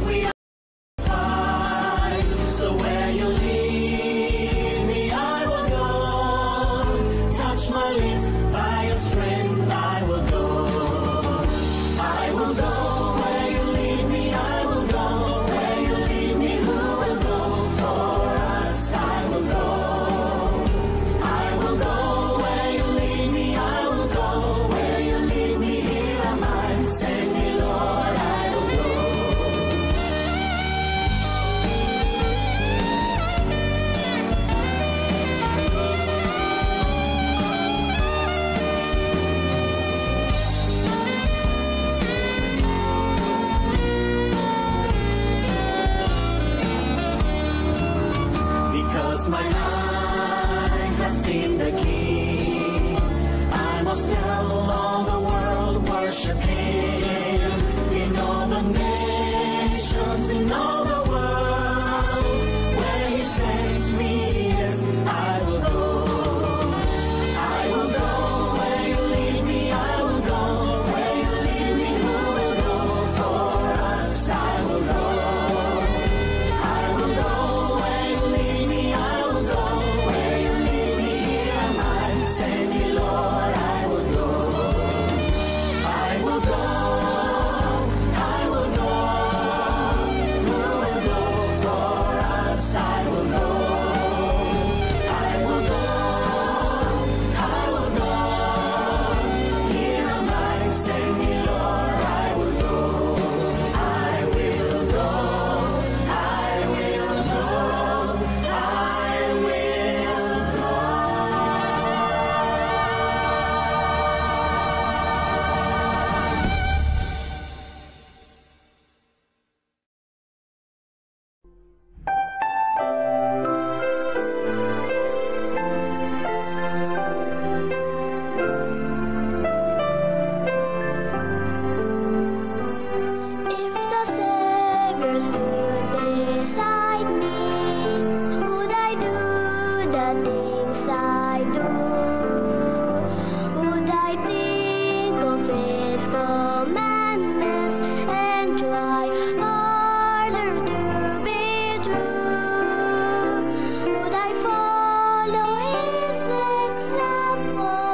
we are fine. So where you lead me, I will go. Touch my lips, by your strength I will go. I will go where you lead me, I will go. Where you lead me, who will go for us? I will go. I will go where you lead me, I will go. Where you lead me, here am I. Send me, Lord, I will go. Because my eyes have seen the King, I must tell all the world, worship Him. In all the nations, in all the world, where He sends me, yes, I will go. I will go where you lead me, I will go. Where you lead me, who will go for us? I will go. I will go where you lead me, I will go. Where you lead me, here am I. Send me, Lord, I will go. I will go. I will go. Who will go for us? I will go. I will go. I will go. Here am I. Send me, Lord, I will go. I will go. I will go. I will go. If the Savior stood beside me, would I do the things I do? Would I think of His commandments and try harder to be true? Would I follow His example?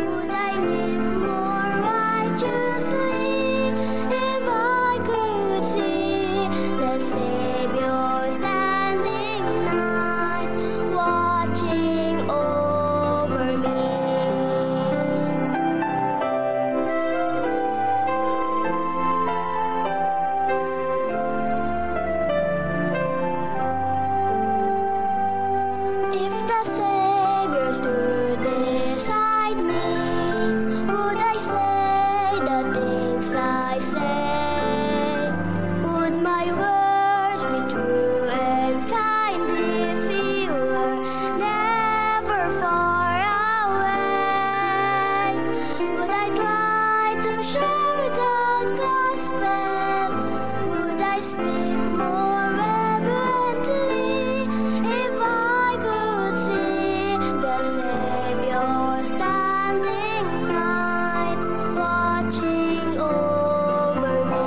Would I live more righteously? If I could see the Savior standing nigh, watching over me. If the Savior stood beside me, would I say the things I say? Would my words be true and kind if He were never far away? Would I try to share the gospel? Would I speak more reverently if I could see the Savior standing nigh, watching over me?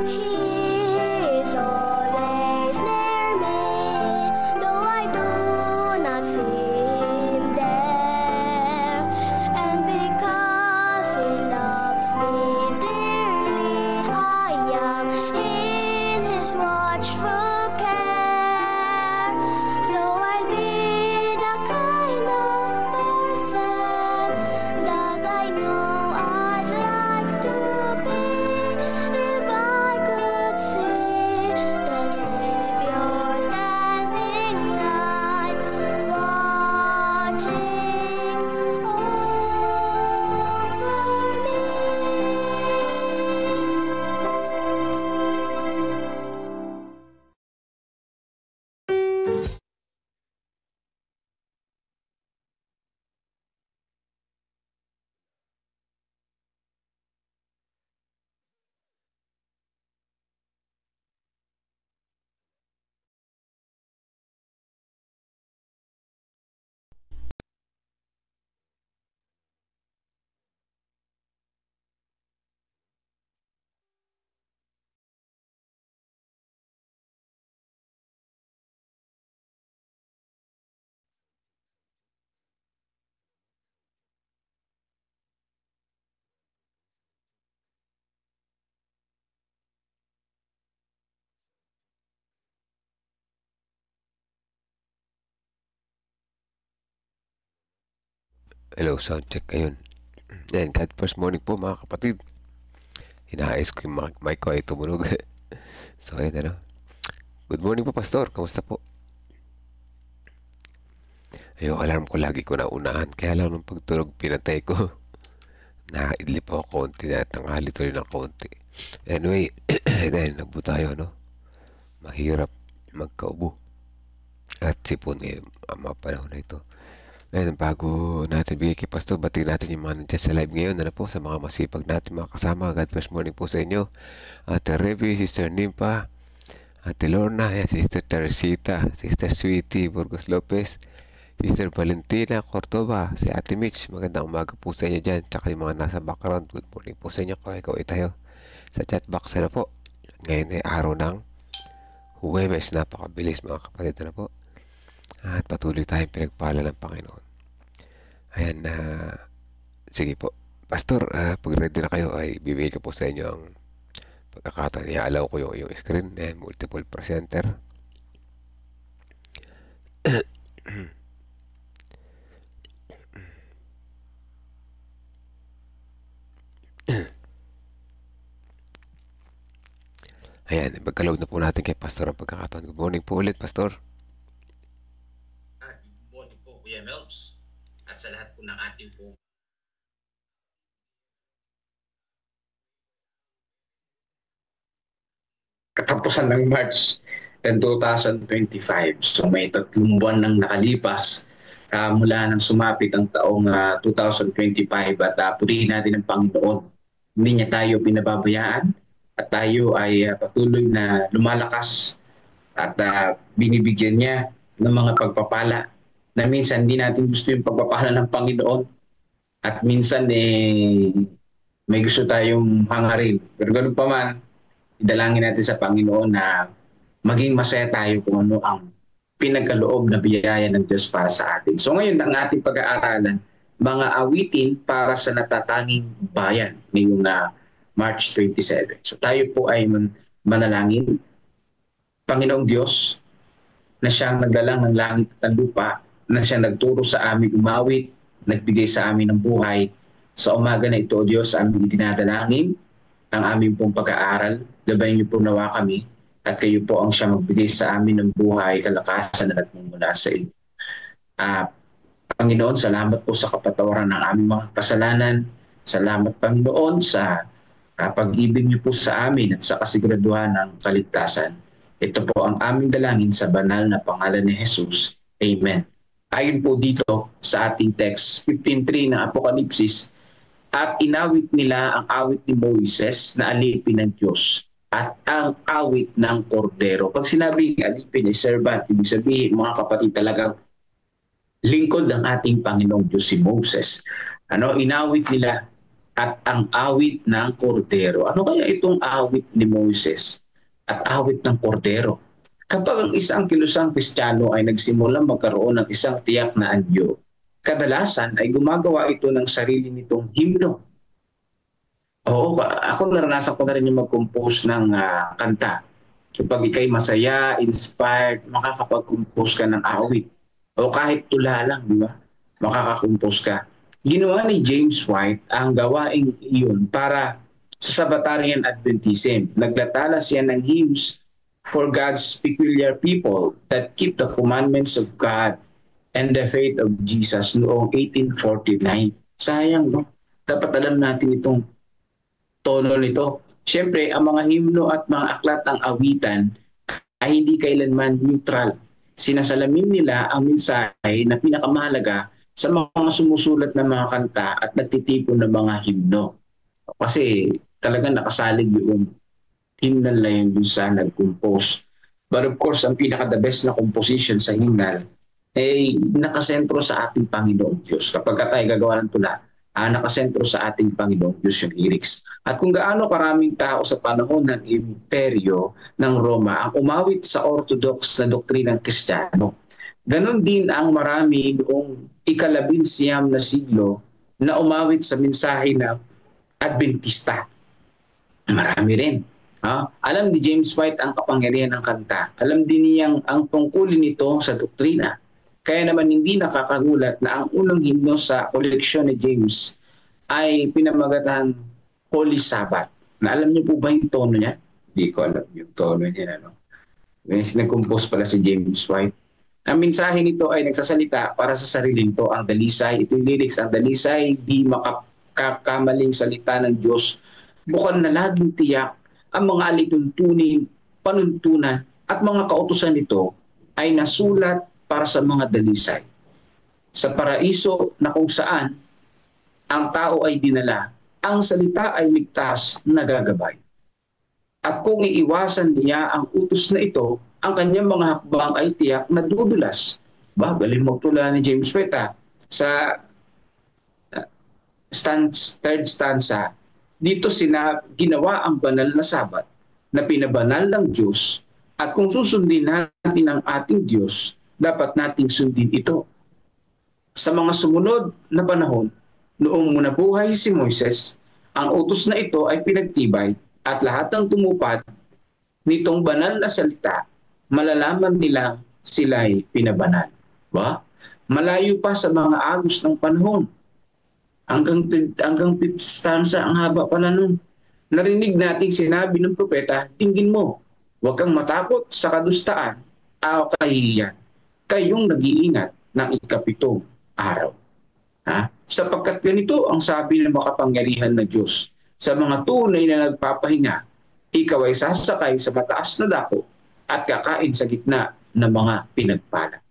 He is always near me, though I do Hello, sound check. Ayun. Yan, God first morning po mga kapatid. Inaayos ko yung mic ko ay tumunog. So, ayun ano. Good morning po, Pastor. Kamusta po? Yung alarm ko lagi ko naunahan. Kaya lang nung pagtulog, pinatay ko. Nakaidlip ako konti na tanghali tuloy ng konti. Anyway, dahil nagbo tayo, no? Mahirap magkaubo. At sipon eh, ang mga panahon na ito. Ngayon, bago natin bigay kay Pastor, batiin natin yung mga nandiyan sa live ngayon. Ano po, sa mga masipag natin mga kasama. God first morning po sa inyo. Ate Revy, Sister Nimpa, Ate Lorna, Sister Teresita, Sister Sweetie, Burgos Lopez, Sister Valentina Cordoba, si Ate Mitch. Magandang umaga po sa inyo dyan. Tsaka yung mga nasa background, good morning po sa inyo. Kaway tayo sa chat box na po. Ngayon ay araw ng Huwebes. Napakabilis mga kapatid na po. At patuloy tayong pinagpala ng Panginoon. Ayan na. Sige po. Pastor, pag ready na kayo ay bibigay ko po sa inyo ang pagkakataon. Iaalaw ko yung screen and multiple presenter. Ayan, magkaload na po natin kay Pastor ang pagkakataon. Good morning po ulit, Pastor. Good morning po, Kuya Melps. At sa lahat po ng ating po katapusan ng March 2025. So may 3 buwan nang nakalipas mula nang sumapit ang taong 2025 at purihin natin ang Panginoon. Hindi niya tayo pinababayaan at tayo ay patuloy na lumalakas at binibigyan niya ng mga pagpapala na minsan hindi natin gusto yung pagpapala ng Panginoon at minsan may gusto tayong hangarin. Pero ganun pa man, idalangin natin sa Panginoon na maging masaya tayo kung ano ang pinagkaloob na biyaya ng Diyos para sa atin. So ngayon, ang ating pag-aaralan, mga awitin para sa natatanging bayan ngayong March 27. So tayo po ay manalangin. Panginoong Diyos, na siyang naglalang ng langit at ng lupa, na siyang nagturo sa amin umawit, nagbigay sa amin ng buhay. Sa umaga na ito, O Diyos, aming itinadalangin ang aming pong pag-aaral. Gabayin niyo po nawa kami at kayo po ang siya magbigay sa amin ng buhay, kalakasan na nagmumula sa inyo. Panginoon, salamat po sa kapatawaran ng aming mga kasalanan. Salamat, Panginoon, sa pag-ibig niyo po sa amin at sa kasiguraduhan ng kaligtasan. Ito po ang aming dalangin sa banal na pangalan ni Jesus. Amen. Ayon po dito sa ating text, 15:3 ng Apokalipsis, at inawit nila ang awit ni Moises na alipin ng Diyos at ang awit ng Kordero. Pag sinabing alipin ay servant, ibig sabihin mga kapatid talagang lingkod ng ating Panginoong Diyos si Moses. Inawit nila at ang awit ng Kordero. Ano kaya itong awit ni Moses at awit ng Kordero? Kapag ang isang kilusang Kristiyano ay nagsimulang magkaroon ng isang tiyak na anyo, kadalasan ay gumagawa ito ng sarili nitong himno. Oo, ako naranasan ko na rin yung mag-compose ng kanta. Kapag ikay masaya, inspired, makakapag-compose ka ng awit. O kahit tula lang, di ba? Makakakompose ka. Ginawa ni James White ang gawaing iyon para sa Sabbatarian Adventism. Naglatala siya ng hymns for God's peculiar people that keep the commandments of God and the faith of Jesus noong 1849. Sayang, no? Dapat alam natin itong tono nito. Siyempre, ang mga himno at mga aklat ng awitan ay hindi kailanman neutral. Sinasalamin nila ang mensahe na pinakamahalaga sa mga sumusulat ng mga kanta at nagtitipon ng mga himno. Kasi talagang nakasalig yung hymnal na yun dun sa nag-compose. But of course, ang pinaka-the best na composition sa hymnal ay nakasentro sa ating Panginoong Diyos. Kapag tayo gagawa ng tula, nakasentro sa ating Panginoong Diyos yung lyrics. At kung gaano karaming tao sa panahon ng imperyo ng Roma ang umawit sa orthodox na doktrinang Kristiyano, ganon din ang marami noong ika-19 na siglo na umawit sa mensahe ng Adventista. Marami rin. Alam ni James White ang kapangyarihan ng kanta. Alam din niyang ang tungkulin nito sa doktrina Kaya naman hindi nakakagulat na ang unang himno sa koleksyon ni James ay pinamagatan Holy Sabbath. Na alam niyo po ba yung tono niya? Hindi ko alam yung tono niya. Ano? Nag-compose pala si James White. Ang mensahe nito ay nagsasalita para sa sariling to, ang dalisay. Ito yung lyrics, ang dalisay, di makakamaling salita ng Diyos. Bukod na laging tiyak, ang mga alituntunin, panuntunan, at mga kautusan nito ay nasulat para sa mga dalisay. Sa paraiso na kung saan ang tao ay dinala, ang salita ay ligtas na gagabay. At kung iiwasan niya ang utos na ito, ang kanyang mga hakbang ay tiyak na dudulas. Galing magtula ni James White sa third stanza. Dito ginawa ang banal na Sabat na pinabanal ng Diyos, at kung susundin natin ang ating Diyos, dapat nating sundin ito. Sa mga sumunod na panahon, noong munabuhay si Moises, ang utos na ito ay pinagtibay, at lahat ng tumupad nitong banal na salita, malalaman nilang sila'y pinabanal. Malayo pa sa mga agos ng panahon. Hanggang fifth stanza, ang haba pala nun. Narinig natin sinabi ng propeta, tingin mo, huwag kang matakot sa kadustaan o kahihiyan, kayong nag-iingat ng ikapitong araw. Sapagkat ganito ang sabi ng makapangyarihan na Diyos, sa mga tunay na nagpapahinga, ikaw ay sasakay sa mataas na dako at kakain sa gitna ng mga pinagpala.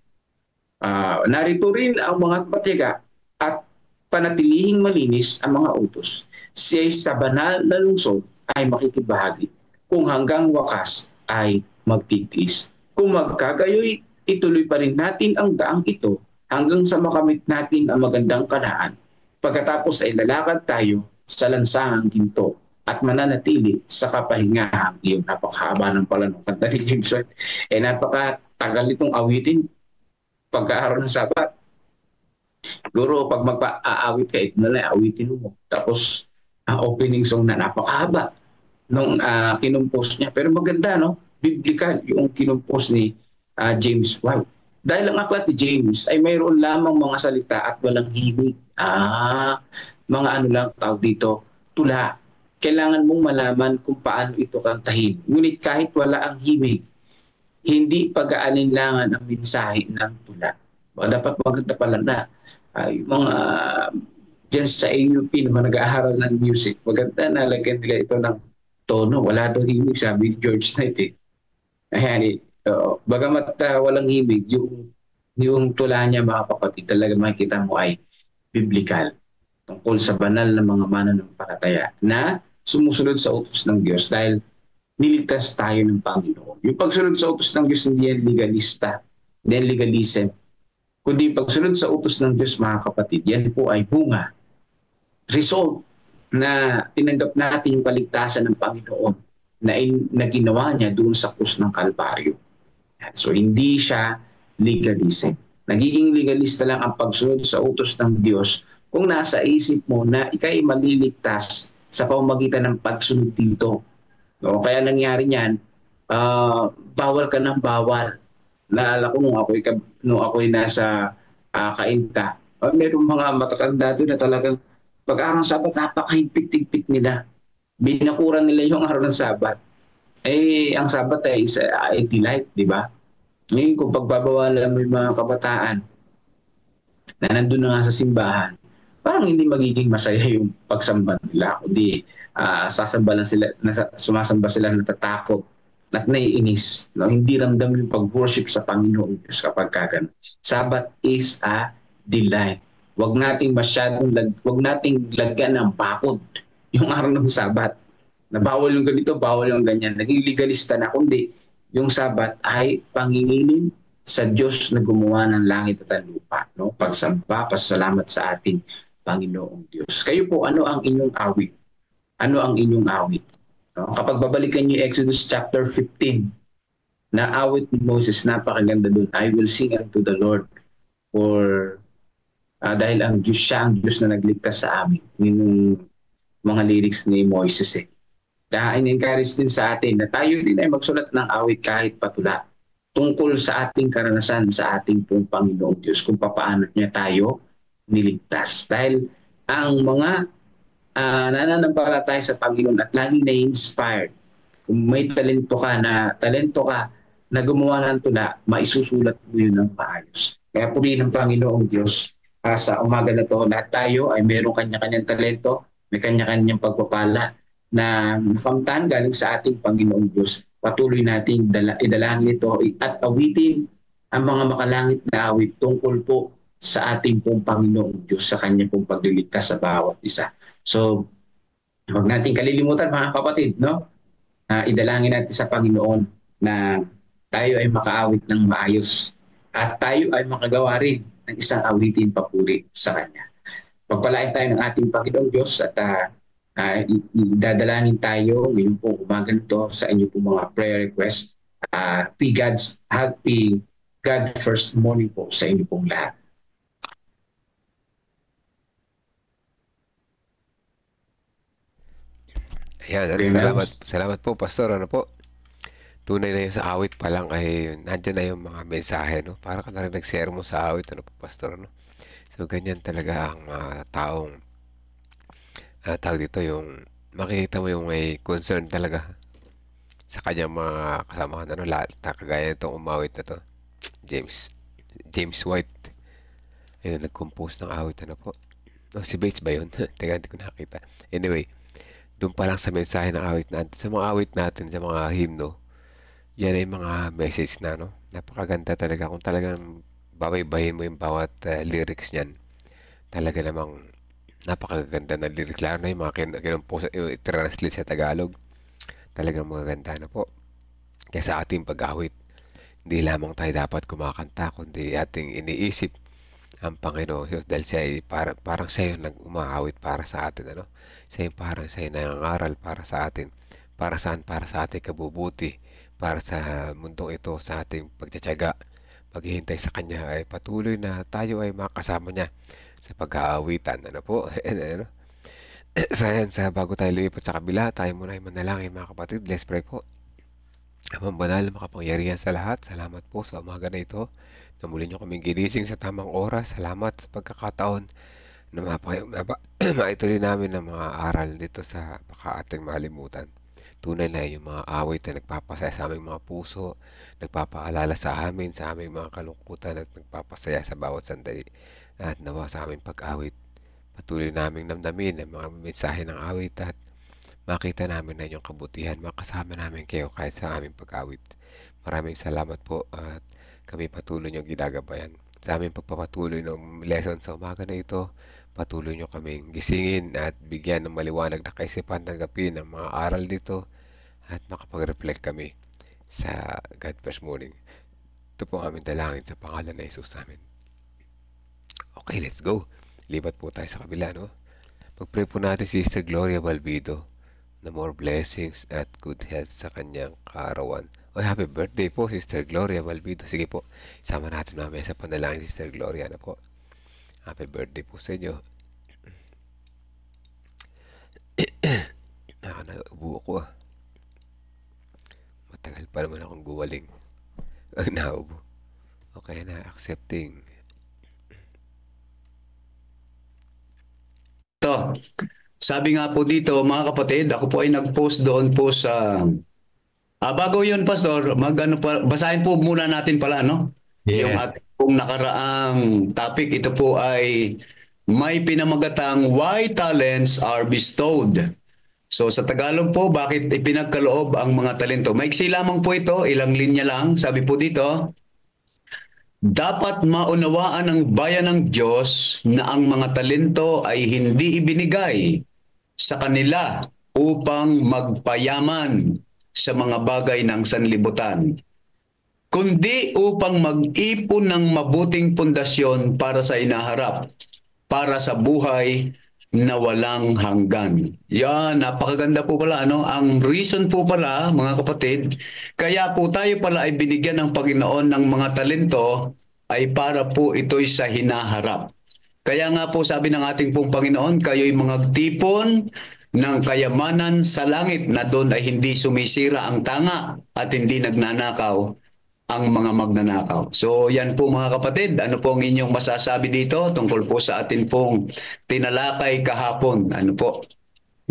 Narito rin ang mga patiyaga at panatilihing malinis ang mga utos. Siya'y sa banal na lungsod ay makikibahagi, kung hanggang wakas ay magtitiis. Kung magkagayoy, ituloy pa rin natin ang daang ito hanggang sa makamit natin ang magandang Kanaan. Pagkatapos ay lalakad tayo sa lansangang ginto at mananatili sa kapahingahang iyon. Napakahaba ng pala ng kanta ni James White. Napakatagal itong awitin pagkaaraw ng Sabat. Guro, pag magpa-aawit ka, ito na lang, awitin mo. Tapos, ang opening song na napakahaba nung kinumpos niya. Pero maganda, no? Biblical yung kinumpos ni James White. Dahil ang aklat ni James ay mayroon lamang mga salita at walang himig. Mga ano lang tawag dito, tula. Kailangan mong malaman kung paano ito kantahin. Ngunit kahit wala ang himig, hindi pag-aalinlangan ang mensahe ng tula. Dapat maganda pala na yung mga dyan sa AUP naman nag-aaral ng music, maganda na lagyan nila ito ng tono. Wala daw himig, sabi ni George Knight. Ayan, bagamat walang himig, yung tula niya mga kapatid, talaga makikita mo ay biblical. Tungkol sa banal na mga mananampalataya na sumusunod sa utos ng Diyos dahil niligtas tayo ng Panginoon. Yung pagsunod sa utos ng Diyos hindi yan legalista, hindi yan legalism. Kundi pagsunod sa utos ng Diyos, mga kapatid, yan po ay bunga, result na tinanggap natin yung kaligtasan ng Panginoon na ginawa niya doon sa krus ng Kalbaryo. So hindi siya legalism. Nagiging legalista lang ang pagsunod sa utos ng Diyos kung nasa isip mo na ikay maliligtas sa pamamagitan ng pagsunod dito. No? Kaya nangyari niyan, bawal ka ng bawal. Naalala ko nung ako'y nasa Kainta, mayroong mga matatanda doon na talagang pag-araw ng Sabat, napakahigpit-higpit nila. Binakuran nila yung araw ng Sabat. Ang Sabat ay is a delight, di ba? Ngayon kung pagbabawalan mo yung mga kabataan na nandun na nga sa simbahan, parang hindi magiging masaya yung pagsamba nila. Kundi sasamba lang sila, sumasamba sila natatakot at naiinis. No? Hindi ramdam yung pag-worship sa Panginoon Diyos kapag kagan. Sabat is a delight. Huwag nating lagyan ng bakod yung araw ng Sabat. Na bawal yung ganito, bawal yung ganyan. Naging legalista na, kundi yung Sabat ay pangingilin sa Diyos na gumawa ng langit at ang lupa. No? Pagsamba, pasalamat sa ating Panginoong Diyos. Kayo po, ano ang inyong awit? Ano ang inyong awit? No? Kapag babalikan niyo Exodus chapter 15, na awit ni Moses, napakaganda doon. I will sing unto the Lord for dahil ang Diyos siya, ang Diyos na nagligtas sa amin. Yung mga lyrics ni Moises. Kaya in-encourage din sa atin na tayo din ay magsulat ng awit kahit patula. tungkol sa ating karanasan sa ating pong Panginoong Diyos kung paano niya tayo niligtas. Dahil ang mga nananampalataya sa Panginoon at laging na-inspired, kung may talento ka na gumawa ng tula, maisusulat mo yun ng maayos. Kaya purihin ng Panginoong Diyos sa umaga na to, lahat tayo ay mayroong kanya-kanyang talento, may kanya-kanyang pagpapala na nakamtan galing sa ating Panginoong Diyos. Patuloy nating idalangin ito at awitin ang mga makalangit na awit tungkol po sa ating pong Panginoong Diyos, sa kanya pong pagliligtas sa bawat isa. So, huwag natin kalilimutan mga kapatid, no? Idalangin natin sa Panginoon na tayo ay makaawit ng maayos at tayo ay makagawa rin ng isang awitin papuri sa Kanya. Pagpalain tayo ng ating Panginoong Diyos at dadalangin tayo ngayon po umaga nito sa inyo po mga prayer request. Happy God first morning po sa inyo pong lahat. Ayan, salamat po, Pastor. Ano po? Tunay na yun sa awit pa lang ay nandyan na yung mga mensahe, no? Para ka na rin nag-sermon sa awit, ano po, Pastor, no? So, ganyan talaga ang taong tawag dito, yung makikita mo yung may concern talaga sa kanyang mga kasamahan, ano, kagaya itong umawit na to, James White. Ayun, nag-compose ng awit, ano po? No, si Bates ba yun? Teka, hindi ko nakita. Anyway, doon pa lang sa mensahe ng awit natin, sa mga awit natin, sa mga hymno, yan ay mga message na, no? Napakaganda talaga. Kung talagang babaybayin mo yung bawat lyrics niyan, talaga namang napakaganda na lyrics. Lalo na yung mga i-translate sa Tagalog. Talagang magaganda na po. Kaya sa ating pag-awit, hindi lamang tayo dapat kumakanta, kundi ating iniisip ang Panginoon Diyos dahil siya ay parang siya yung nag-umaawit para sa atin, ano? Siya yung parang siya yung nangangaral para sa atin. Para saan? Para sa ating kabubuti. Para sa mundong ito, sa ating pagtsatsaga, paghihintay sa Kanya ay patuloy na tayo ay makasama niya sa pag-aawitan. Ano po? Ano? Sa bago tayo lumipat sa kabila, tayo muna ay manalangin mga kapatid. Let's pray po. Amang banal, makapangyarihan sa lahat, salamat po sa umaga na ito na muli nyo kaming ginising sa tamang oras. Salamat sa pagkakataon na maituloy namin ang mga aral dito sa baka ating malimutan. Tunay na yung mga awit na nagpapasaya sa aming mga puso, nagpapaalala sa amin, sa aming mga kalungkutan at nagpapasaya sa bawat sandali. At nawa sa aming pag-awit, patuloy naming namnamin ang mga mensahe ng awit at makita namin na inyong kabutihan, makasama namin kayo kahit sa aming pag-awit. Maraming salamat po at kami patuloy niyong ginagabayan. Sa aming pagpapatuloy ng lesson sa umaga na ito, patuloy niyo kaming gisingin at bigyan ng maliwanag na kaisipan tanggapin ang mga aral dito at makapag-reflect kami sa God First Morning. Ito po ang aming dalangin sa pangalan na Jesus amin. Okay, let's go. Lipat po tayo sa kabila, no? Pag-pray po natin si Sister Gloria Balbido na more blessings at good health sa kanyang kaarawan. Happy birthday po, Sister Gloria Balbido. Sige po, sama natin mamaya sa panalangin si Sister Gloria na po. Happy birthday po sa inyo. Naubo ako Matagal pa naman akong guwaling. Naubo. Okay na, accepting. Ito, sabi nga po dito mga kapatid, ako po ay nag-post doon po sa... bago yun, Pastor, basahin po muna natin pala, no? Yes. Yung ating pong nakaraang topic, ito po ay may pinamagatang why talents are bestowed. So sa Tagalog po, bakit ipinagkaloob ang mga talento? Maiksi lamang po ito, ilang linya lang. Sabi po dito, dapat maunawaan ng bayan ng Diyos na ang mga talento ay hindi ibinigay sa kanila upang magpayaman sa mga bagay ng sanlibutan, kundi upang mag-ipon ng mabuting pundasyon para sa inaharap, para sa buhay na walang hanggan. Yan, napakaganda po pala, ano? Ang reason po pala, mga kapatid, kaya po tayo pala ay binigyan ng Panginoon ng mga talento ay para po ito'y sa hinaharap. Kaya nga po sabi ng ating pong Panginoon, kayo'y mga tipon ng kayamanan sa langit na doon ay hindi sumisira ang tanga at hindi nagnanakaw ang mga magnanakaw. So yan po mga kapatid, ano po ang inyong masasabi dito tungkol po sa atin pong tinalakay kahapon? Ano po?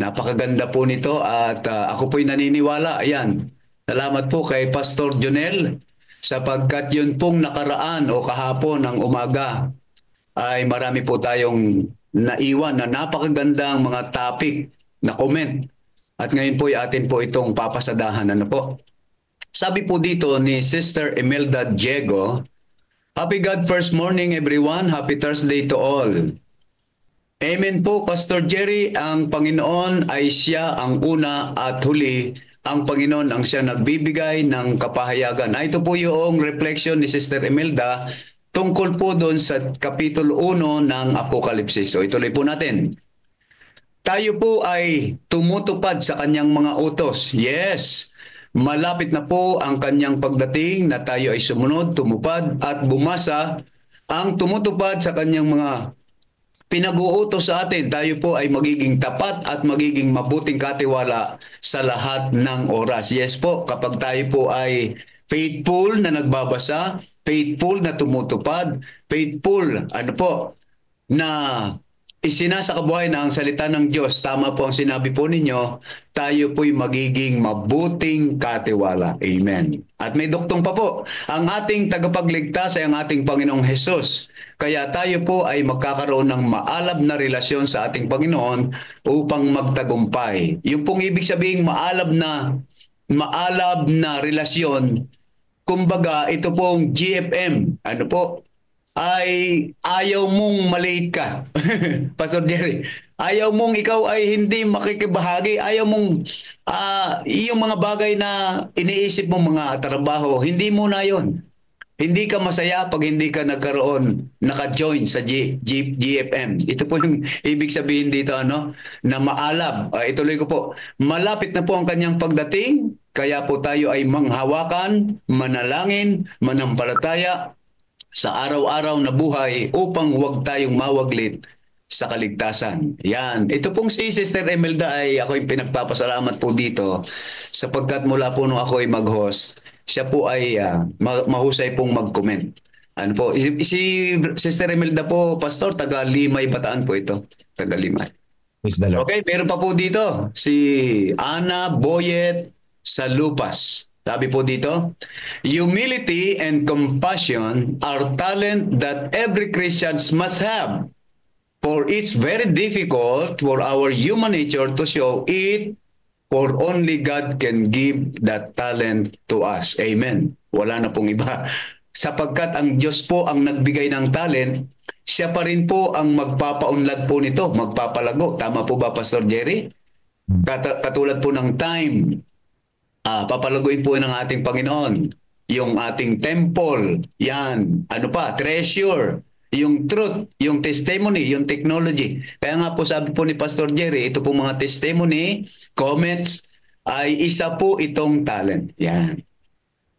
Napakaganda po nito at ako po'y naniniwala. Ayan, salamat po kay Pastor Jonel sapagkat yun pong nakaraan o kahapon ng umaga ay marami po tayong naiwan na napakagandang mga topic na comment. At ngayon po ay atin po itong papasadahan. Ano po? Sabi po dito ni Sister Imelda Diego, Happy God First Morning everyone. Happy Thursday to all. Amen po, Pastor Jerry. Ang Panginoon ay siya ang una at huli. Ang Panginoon ang siya nagbibigay ng kapahayagan. Ito po yung reflection ni Sister Imelda tungkol po doon sa Kapitulo 1 ng Apokalipsis. So ituloy po natin. Tayo po ay tumutupad sa kanyang mga utos. Yes, malapit na po ang kanyang pagdating na tayo ay sumunod, tumupad at bumasa ang tumutupad sa kanyang mga pinag-uutos sa atin. Tayo po ay magiging tapat at magiging mabuting katiwala sa lahat ng oras. Yes po, kapag tayo po ay faithful na nagbabasa, faithful na tumutupad, faithful, ano po, na isinasakabuhay na ang salita ng Diyos. Tama po ang sinabi po ninyo, tayo po'y magiging mabuting katiwala. Amen. At may duktong pa po, ang ating tagapagligtas ay ang ating Panginoong Hesus. Kaya tayo po ay magkakaroon ng maalab na relasyon sa ating Panginoon upang magtagumpay. Yung pong ibig sabihin maalab na relasyon, kumbaga ito pong GFM, ano po, ay ayaw mong malate ka. Pastor Jerry, ayaw mong ikaw ay hindi makikibahagi, ayaw mong yung mga bagay na iniisip mong mga trabaho, hindi mo na yon. Hindi ka masaya pag hindi ka naka-join sa GFM. Ito po yung ibig sabihin dito, ano, na maalab. Ituloy ko po, malapit na po ang kanyang pagdating, kaya po tayo ay manghawakan, manalangin, manampalataya sa araw-araw na buhay upang huwag tayong mawaglit sa kaligtasan. Yan. Ito pong si Sister Imelda ay ako'y pinagpapasalamat po dito sapagkat mula po nung ako'y mag-host, siya po ay mahusay pong mag-comment. Ano po? Si Sister Imelda po, Pastor, taga Limay, Bataan po ito. Taga Limay. Okay, meron pa po dito. Si Ana Boyet Salupas. Sabi po dito, humility and compassion are talent that every Christian must have. For it's very difficult for our human nature to show it, for only God can give that talent to us. Amen. Wala na pong iba. Sapagkat ang Diyos po ang nagbigay ng talent, siya pa rin po ang magpapaunlad po nito, magpapalago. Tama po ba, Pastor Jerry? Katulad po ng time, papalaguin po ng ating Panginoon yung ating temple, yan, ano pa, treasure, yung truth, yung testimony, yung technology. Kaya nga po sabi po ni Pastor Jerry, ito po mga testimony, comments, ay isa po itong talent. Yan.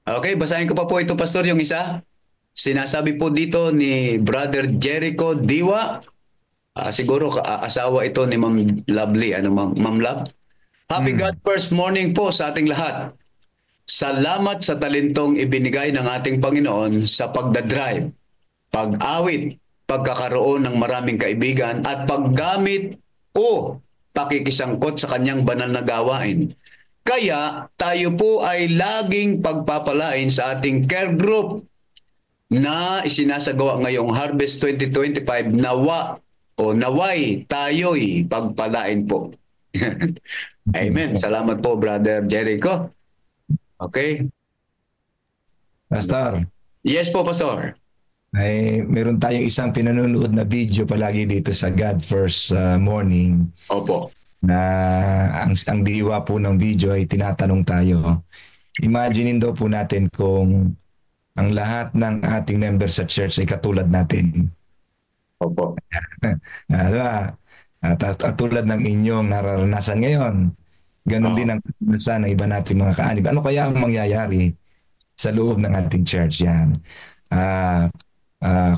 Okay, basahin ko pa po ito, Pastor, yung isa. Sinasabi po dito ni Brother Jericho Diwa, siguro asawa ito ni Ma'am Lovely, Ma'am Love. Happy God First Morning po sa ating lahat. Salamat sa talentong ibinigay ng ating Panginoon sa pagdadrive, pag-awit, pagkakaroon ng maraming kaibigan at paggamit o pakikisangkot sa kanyang banal na gawain. Kaya tayo po ay laging pagpapalain sa ating care group na isinasagawa ngayong Harvest 2025 naway tayo'y pagpalain po. Amen. Salamat po, Brother Jericho. Okay. Pastor. Yes po, Pastor. Ay, meron tayong isang pinanonood na video palagi dito sa God First Morning. Opo. Na ang diwa po ng video ay tinatanong tayo. Imaginein daw po natin kung ang lahat ng ating members sa church ay katulad natin. Opo. Diba? At tulad ng inyong nararanasan ngayon, ganun din ang karanasan ng iba nating mga kaanib. Ano kaya ang mangyayari sa loob ng ating church? Yan.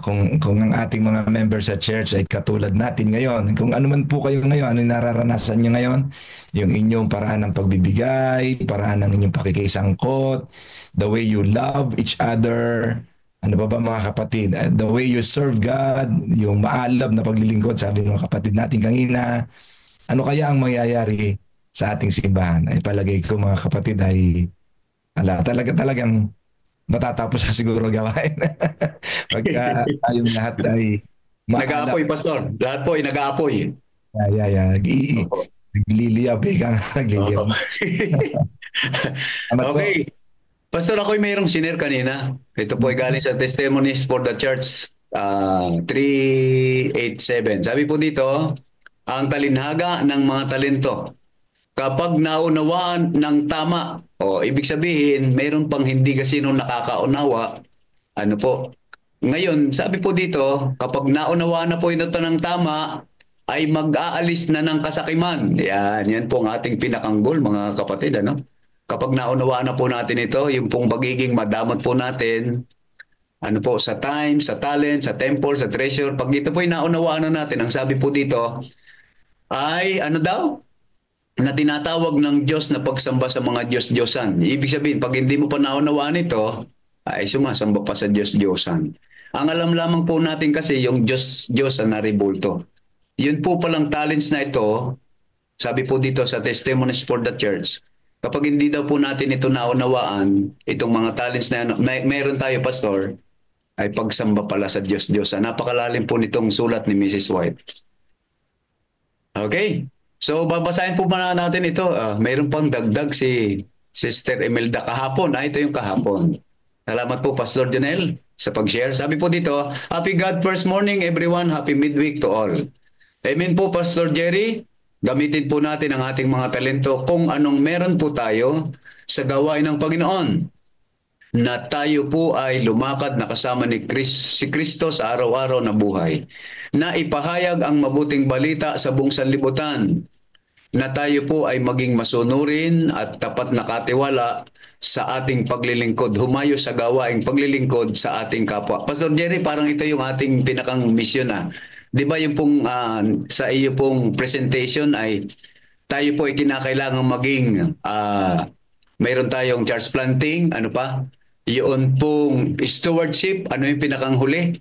Kung ang ating mga members sa church ay katulad natin ngayon, kung ano man po kayo ngayon, ano yung nararanasan nyo ngayon, yung inyong paraan ng pagbibigay, paraan ng inyong pakikisangkot, the way you love each other, ano ba mga kapatid, the way you serve God, yung maalab na paglilingkod, sabi ng mga kapatid natin kanina, ano kaya ang mangyayari sa ating simbahan? Ay palagay ko mga kapatid ay talagang matatapos na siguro gawain. Pagka tayong lahat ay nag-aapoy, Pastor. Lahat po ay nag-aapoy. Yeah. Nagliliyab eh. Nagliliyab. Okay. Pastor, ako'y mayroong sinare kanina. Ito po ay galing sa Testimonies for the Church 387. Sabi po dito, ang talinhaga ng mga talento. Kapag naunawaan ng tama, ibig sabihin, mayroon pang hindi kasi nung nakakaunawa, ano po. Ngayon, sabi po dito, kapag naunawaan na po ito ng tama, ay mag-aalis na ng kasakiman. Yan po ang ating pinakang goal, mga kapatid. Ano? Kapag naunawaan na po natin ito, yung pong pagiging madamot po natin, ano po, sa time, sa talent, sa temple, sa treasure, pag ito po ay naunawaan na natin, ang sabi po dito, ay ano daw? Na tinatawag ng Diyos na pagsamba sa mga Diyos-Diyosan. Ibig sabihin, pag hindi mo pa naunawaan ito, ay sumasamba pa sa Diyos-Diyosan. Ang alam lamang po natin kasi yung Diyos-Diyosan na rebulto. Yun po palang talents na ito, sabi po dito sa Testimonies for the Church, kapag hindi daw po natin ito naunawaan, itong mga talents na yan, meron tayo, Pastor, ay pagsamba pala sa Diyos-Diyosan. Napakalalim po nitong sulat ni Mrs. White. Okay. So, babasahin po muna natin ito. Mayroon pang dagdag si Sister Imelda kahapon. Ito yung kahapon. Salamat po, Pastor Janelle, sa pag-share. Sabi po dito, Happy God first morning, everyone. Happy midweek to all. Amen po, Pastor Jerry. Gamitin po natin ang ating mga talento kung anong meron po tayo sa gawain ng Panginoon. Na tayo po ay lumakad na kasama ni si Kristo sa araw-araw na buhay. Na ipahayag ang mabuting balita sa buong sanlibutan. Na tayo po ay maging masunurin at tapat na katiwala sa ating paglilingkod. Humayo sa gawaing paglilingkod sa ating kapwa. Pastor Jerry, parang ito yung ating pinakang misyon na. Di ba yung pong sa iyo pong presentation ay tayo po ay kinakailangan maging mayroon tayong church planting, ano pa? Yun pong stewardship, ano yung pinakang huli?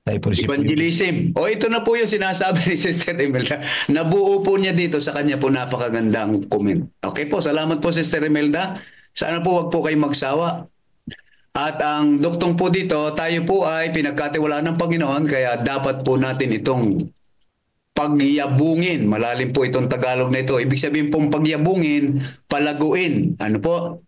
Evangelism. Ito na po yung sinasabi ni Sister Imelda. Nabuo po niya dito sa kanya po napakagandang comment. Okay po, salamat po Sister Imelda. Sana po wag po kayo magsawa. At ang duktong po dito, tayo po ay pinagkatiwalaan ng Panginoon kaya dapat po natin itong pagyabungin. Malalim po itong Tagalog na ito. Ibig sabihin pong pagyabungin, palaguin. Ano po?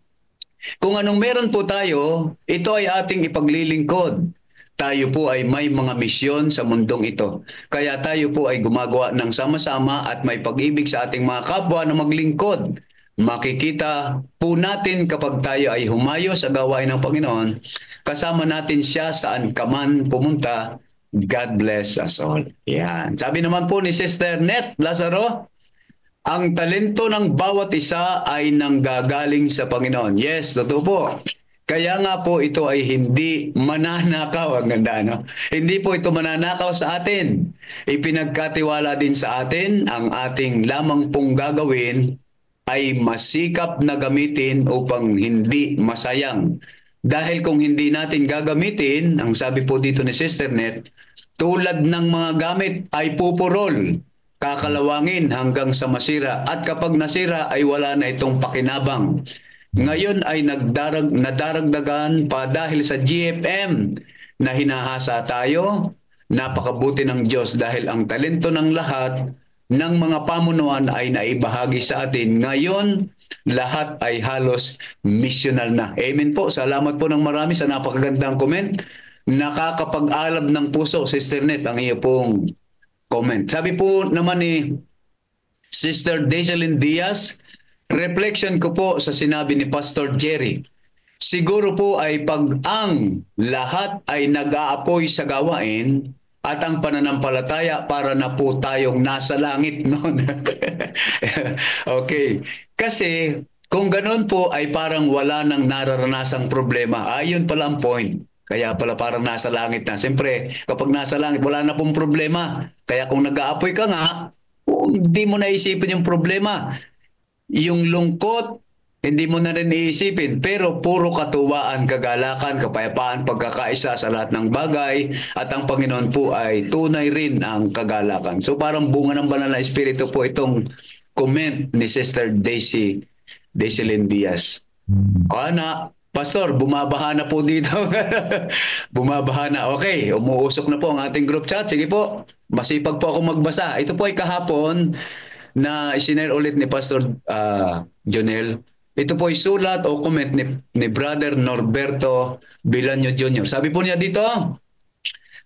Kung anong meron po tayo, ito ay ating ipaglilingkod. Tayo po ay may mga misyon sa mundong ito. Kaya tayo po ay gumagawa ng sama-sama at may pag-ibig sa ating mga kapwa na maglingkod. Makikita po natin kapag tayo ay humayo sa gawain ng Panginoon, kasama natin siya saan ka man pumunta. God bless us all. Yan. Sabi naman po ni Sister Net Lazaro, ang talento ng bawat isa ay nanggagaling sa Panginoon. Yes, totoo po. Kaya nga po ito ay hindi mananakaw. Ang ganda, no? Hindi po ito mananakaw sa atin. Ipinagkatiwala din sa atin ang ating lamang pong gagawin ay masikap na gamitin upang hindi masayang. Dahil kung hindi natin gagamitin, ang sabi po dito ni Sister Net, tulad ng mga gamit ay pupurol, kakalawangin hanggang sa masira. At kapag nasira ay wala na itong pakinabang. Ngayon ay nadaragdagan pa dahil sa GFM na hinahasa tayo. Napakabuti ng Diyos dahil ang talento ng lahat ng mga pamunuan ay naibahagi sa atin. Ngayon, lahat ay halos missional na. Amen po. Salamat po ng marami sa napakagandang comment. Nakakapag-alab ng puso, Sister Net, ang iyo pong comment. Sabi po naman ni Sister Dejalyn Diaz, reflection ko po sa sinabi ni Pastor Jerry. Siguro po ay pag ang lahat ay nag-aapoy sa gawain at ang pananampalataya para na po tayong nasa langit noon. Okay. Kasi kung ganun po ay parang wala nang nararanasang problema. Ayun pala ang point. Kaya pala parang nasa langit na. Siyempre, kapag nasa langit, wala na pong problema. Kaya kung nag-aapoy ka nga, hindi mo naisipin yung problema. Yung lungkot, hindi mo na rin iisipin. Pero puro katuwaan, kagalakan, kapayapaan, pagkakaisa sa lahat ng bagay. At ang Panginoon po ay tunay rin ang kagalakan. So parang bunga ng banal na espiritu po itong comment ni Sister Daisy Lynn Diaz. Ana, Pastor, bumabaha na po dito. Bumabaha na. Okay, umuusok na po ang ating group chat. Sige po, masipag po ako magbasa. Ito po ay kahapon na isinare ulit ni Pastor Jonel. Ito po ay sulat o comment ni Brother Norberto Villaño Jr. Sabi po niya dito,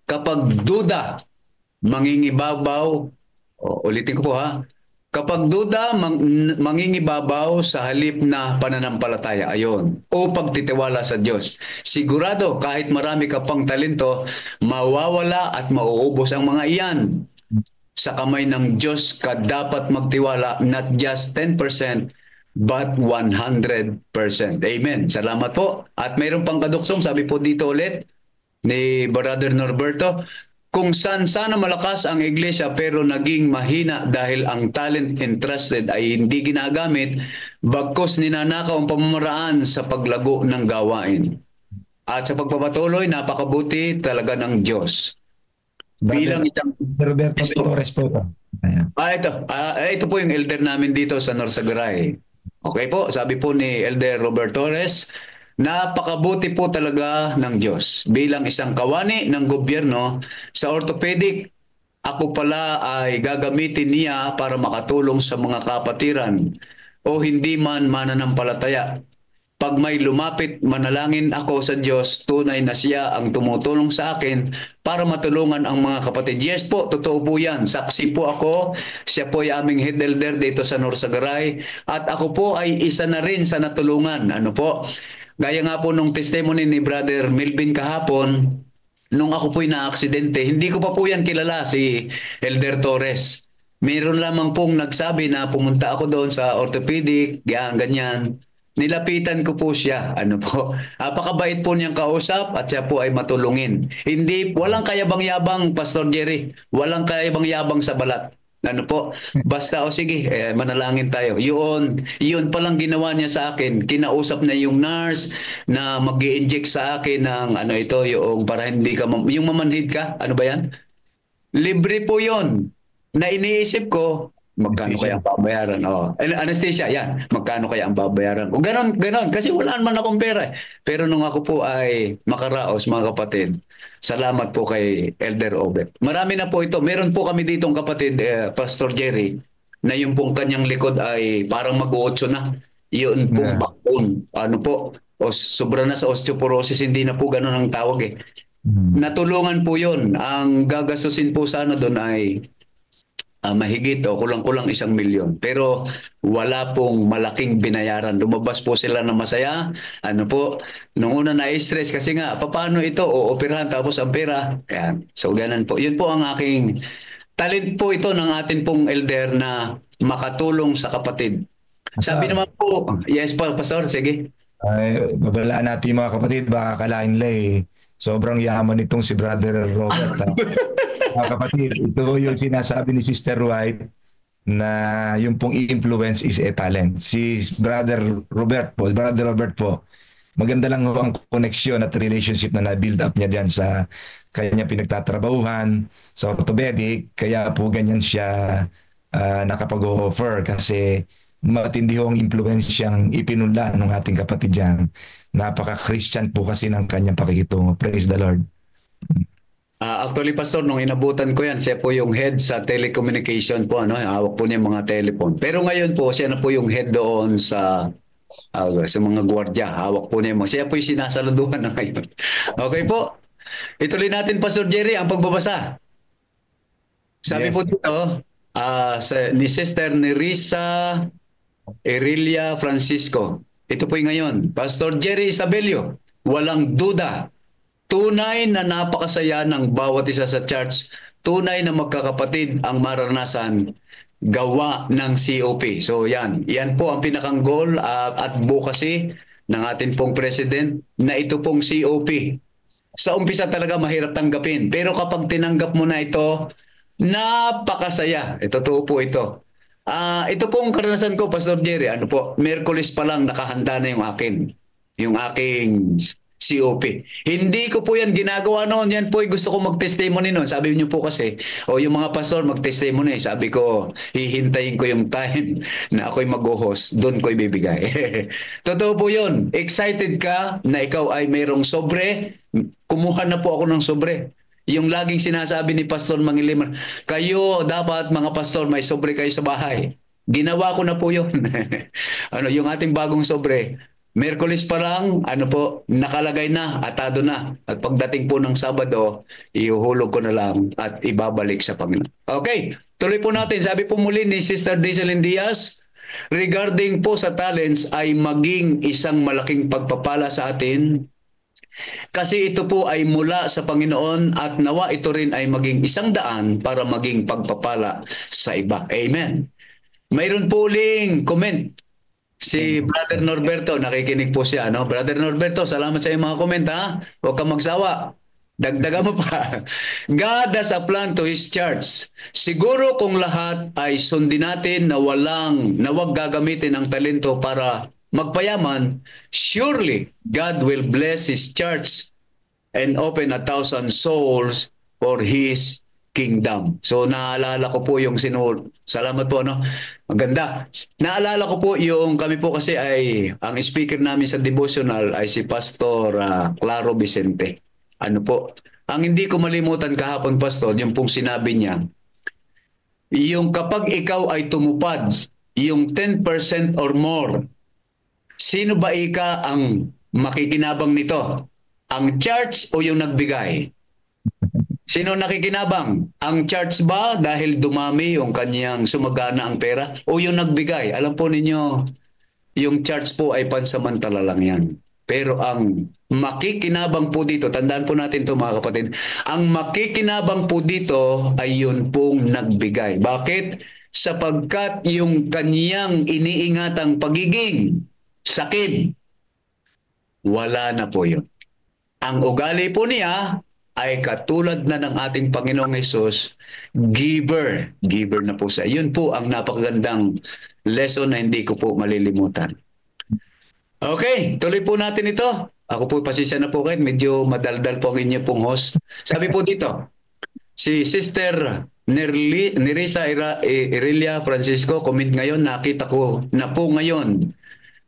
kapag duda, mangingibabaw, ulitin ko po ha, kapag duda, mangingibabaw sa halip na pananampalataya, ayon, o pagtitiwala sa Diyos. Sigurado, kahit marami ka pang talento, mawawala at mauubos ang mga iyan. Sa kamay ng Diyos ka dapat magtiwala, not just 10%, but 100%. Amen. Salamat po. At mayroon pang kaduksong, sabi po dito ulit ni Brother Norberto, kung sana malakas ang iglesia pero naging mahina dahil ang talent entrusted ay hindi ginagamit, bagkus ninanakaw ang pamamaraan sa paglago ng gawain. At sa pagpapatuloy, napakabuti talaga ng Diyos. Bilang isang... Roberto Torres po. Ito po yung elder namin dito sa Norsagaray. Okay po, sabi po ni Elder Robert Torres, napakabuti po talaga ng Diyos. Bilang isang kawani ng gobyerno sa orthopedic, ako pala ay gagamitin niya para makatulong sa mga kapatiran o hindi man mananampalataya. Pag may lumapit, manalangin ako sa Diyos, tunay na siya ang tumutulong sa akin para matulungan ang mga kapatid. Yes po, totoo po yan. Saksi po ako. Siya po ay aming head elder dito sa Norsagaray. At ako po ay isa na rin sa natulungan. Ano po? Gaya nga po nung testimony ni Brother Melvin kahapon, nung ako po'y na-aksidente, hindi ko pa po yan kilala si Elder Torres. Mayroon lamang pong nagsabi na pumunta ako doon sa orthopedic, ganyan. Nilapitan ko po siya. Ano po? Apakabait po niyang kausap at siya po ay matulungin. Walang kayabang-yabang, Pastor Jerry. Walang kayabang-yabang sa balat. Ano po? Basta, sige, manalangin tayo. Yun palang ginawa niya sa akin. Kinausap na yung nurse na mag-i-inject sa akin ng yung para hindi ka, yung mamanhid ka. Ano ba yan? Libre po yun. Na iniisip ko, magkano kaya ang babayaran? Anesthesia, yan. Magkano kaya ang babayaran? O ganon. Kasi wala naman akong pera. Pero nung ako po ay makaraos, mga kapatid, salamat po kay Elder Obet. Marami na po ito. Meron po kami ditong kapatid, Pastor Jerry, na yung pong kanyang likod ay parang mag-8 na. Yun pong backbone. Ano po? Sobra na sa osteoporosis, hindi na po ganon ang tawag eh. Natulungan po yun. Ang gagastusin po sana doon ay mahigit o kulang-kulang 1 milyon. Pero wala pong malaking binayaran. Lumabas po sila na masaya. Ano po, nung una na-stress kasi nga, paano ito? Operahan tapos ang pera. Ayan. So ganun po. Yun po ang aking talent po ito ng atin pong elder na makatulong sa kapatid. Sabi naman po, yes po, Pastor, sige. Babalaan natin mga kapatid, baka kalain sobrang yaman itong si Brother Robert. Mga kapatid, ito yung sinasabi ni Sister White na yung pong influence is a talent. Si Brother Robert po, maganda lang ang connection at relationship na na-build up niya dyan sa kanya pinagtatrabahuhan sa orthopedic. Kaya po ganyan siya nakapag-offer kasi matindi ho ang impluensyang ipinunla ng ating kapatid dyan. Napaka-Christian po kasi ng kanyang pakikitungo. Praise the Lord. Actually, Pastor, nung inabutan ko yan, siya po yung head sa telecommunication po. Hawak po niya mga telephone. Pero ngayon po, siya na po yung head doon sa mga gwardiya. Hawak po niya. Siya po yung sinasaluduhan na ngayon. Okay po. Ituloy natin, Pastor Jerry, ang pagbabasa. Sabi po dito, ni Sister Nerissa Erilia Francisco. Ito po yung ngayon. Pastor Jerry Isabelio, walang duda. Tunay na napakasaya ng bawat isa sa church. Tunay na magkakapatid ang maranasan gawa ng COP. So yan po ang pinakang goal at advocacy ng ating pong president na ito pong COP sa umpisa talaga mahirap tanggapin. Pero kapag tinanggap mo na ito, napakasaya. Totoo po ito. Ito pong karanasan ko, Pastor Jerry, ano po, Miyerkules pa lang nakahanda na yung aking COP. Hindi ko po yan ginagawa noon. Yan po gusto ko mag-testimony noon. Sabi niyo po kasi, yung mga pastor mag-testimony. Sabi ko, hihintayin ko yung time na ako'y mag-host. Doon ko ibibigay. Totoo po yun. Excited ka na ikaw ay mayroong sobre. Kumuha na po ako ng sobre. Yung laging sinasabi ni Pastor Mangiliman, kayo dapat mga pastor may sobre kayo sa bahay. Ginawa ko na po yun. Yung ating bagong sobre. Miyerkules pa lang, nakalagay na, atado na. At pagdating po ng Sabado, ihuhulog ko na lang at ibabalik sa Panginoon. Okay, tuloy po natin. Sabi po muli ni Sister Dizelyn Diaz, regarding po sa talents ay maging isang malaking pagpapala sa atin kasi ito po ay mula sa Panginoon at nawa ito rin ay maging isang daan para maging pagpapala sa iba. Amen. Mayroon po uling comment. Si Brother Norberto, nakikinig po siya. No? Brother Norberto, salamat sa iyong mga comment. Ha? Huwag kang magsawa. Dagdagan mo pa. God has a plan to His church. Siguro kung lahat ay sundin natin na wag gagamitin ang talento para magpayaman, surely God will bless His church and open 1,000 souls for His kingdom. So naalala ko po yung salamat po, no? Maganda. Naalala ko po yung kami po kasi ay ang speaker namin sa devotional ay si Pastor Claro Vicente. Ano po? Ang hindi ko malimutan kahapon, Pastor, yung pong sinabi niya, yung kapag ikaw ay tumupad yung 10% or more, sino ba ang makikinabang nito? Ang church o yung nagbigay? Sino nakikinabang? Ang church ba dahil dumami yung kanyang sumagana ang pera? O yung nagbigay? Alam po ninyo, yung church po ay pansamantala lang yan. Pero ang makikinabang po dito, tandaan po natin ito mga kapatid, ang makikinabang po dito ay yun pong nagbigay. Bakit? Sapagkat yung kanyang iniingatang pagiging sakit, wala na po yun. Ang ugali po niya ay katulad na ng ating Panginoong Hesus, giver. Giver na po siya. Yun po ang napakagandang lesson na hindi ko po malilimutan. Okay, tuloy po natin ito. Ako po, pasisya na po kayo. Medyo madaldal po ang inyo pong host. Sabi po dito, si Sister Nerissa Irelia Francisco, comment ngayon, nakita ko na po ngayon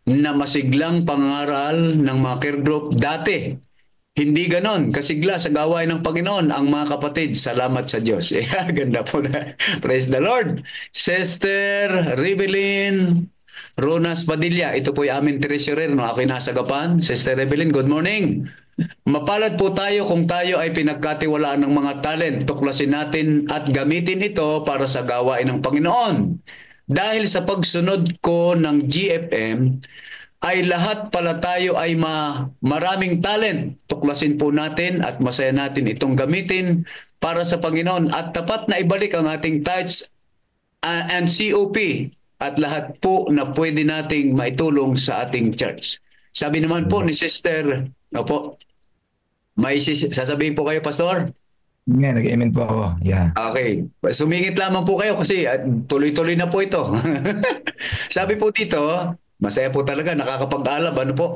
na masiglang pangaral ng mga care group dati. Hindi ganon, kasigla sa gawain ng Panginoon ang mga kapatid. Salamat sa Diyos. Ganda po na. Praise the Lord. Sister Revelyn Ronas Padilla, ito po yung aming treasurer, no? Ako'y nasa Gapan. Sister Revelyn, good morning. Mapalad po tayo kung tayo ay pinagkatiwalaan ng mga talent. Tuklasin natin at gamitin ito para sa gawain ng Panginoon. Dahil sa pagsunod ko ng GFM, ay lahat pala tayo ay maraming talent. Tuklasin po natin at masaya natin itong gamitin para sa Panginoon at tapat na ibalik ang ating tithes and COP at lahat po na pwede nating maitulong sa ating church. Sabi naman po ni Sister, may sasabihin po kayo, Pastor? Yeah, nag-amen po ako. Yeah. Okay. Sumingit lamang po kayo kasi tuloy-tuloy na po ito. Sabi po dito, masaya po talaga, nakakapag-alab. Ano po?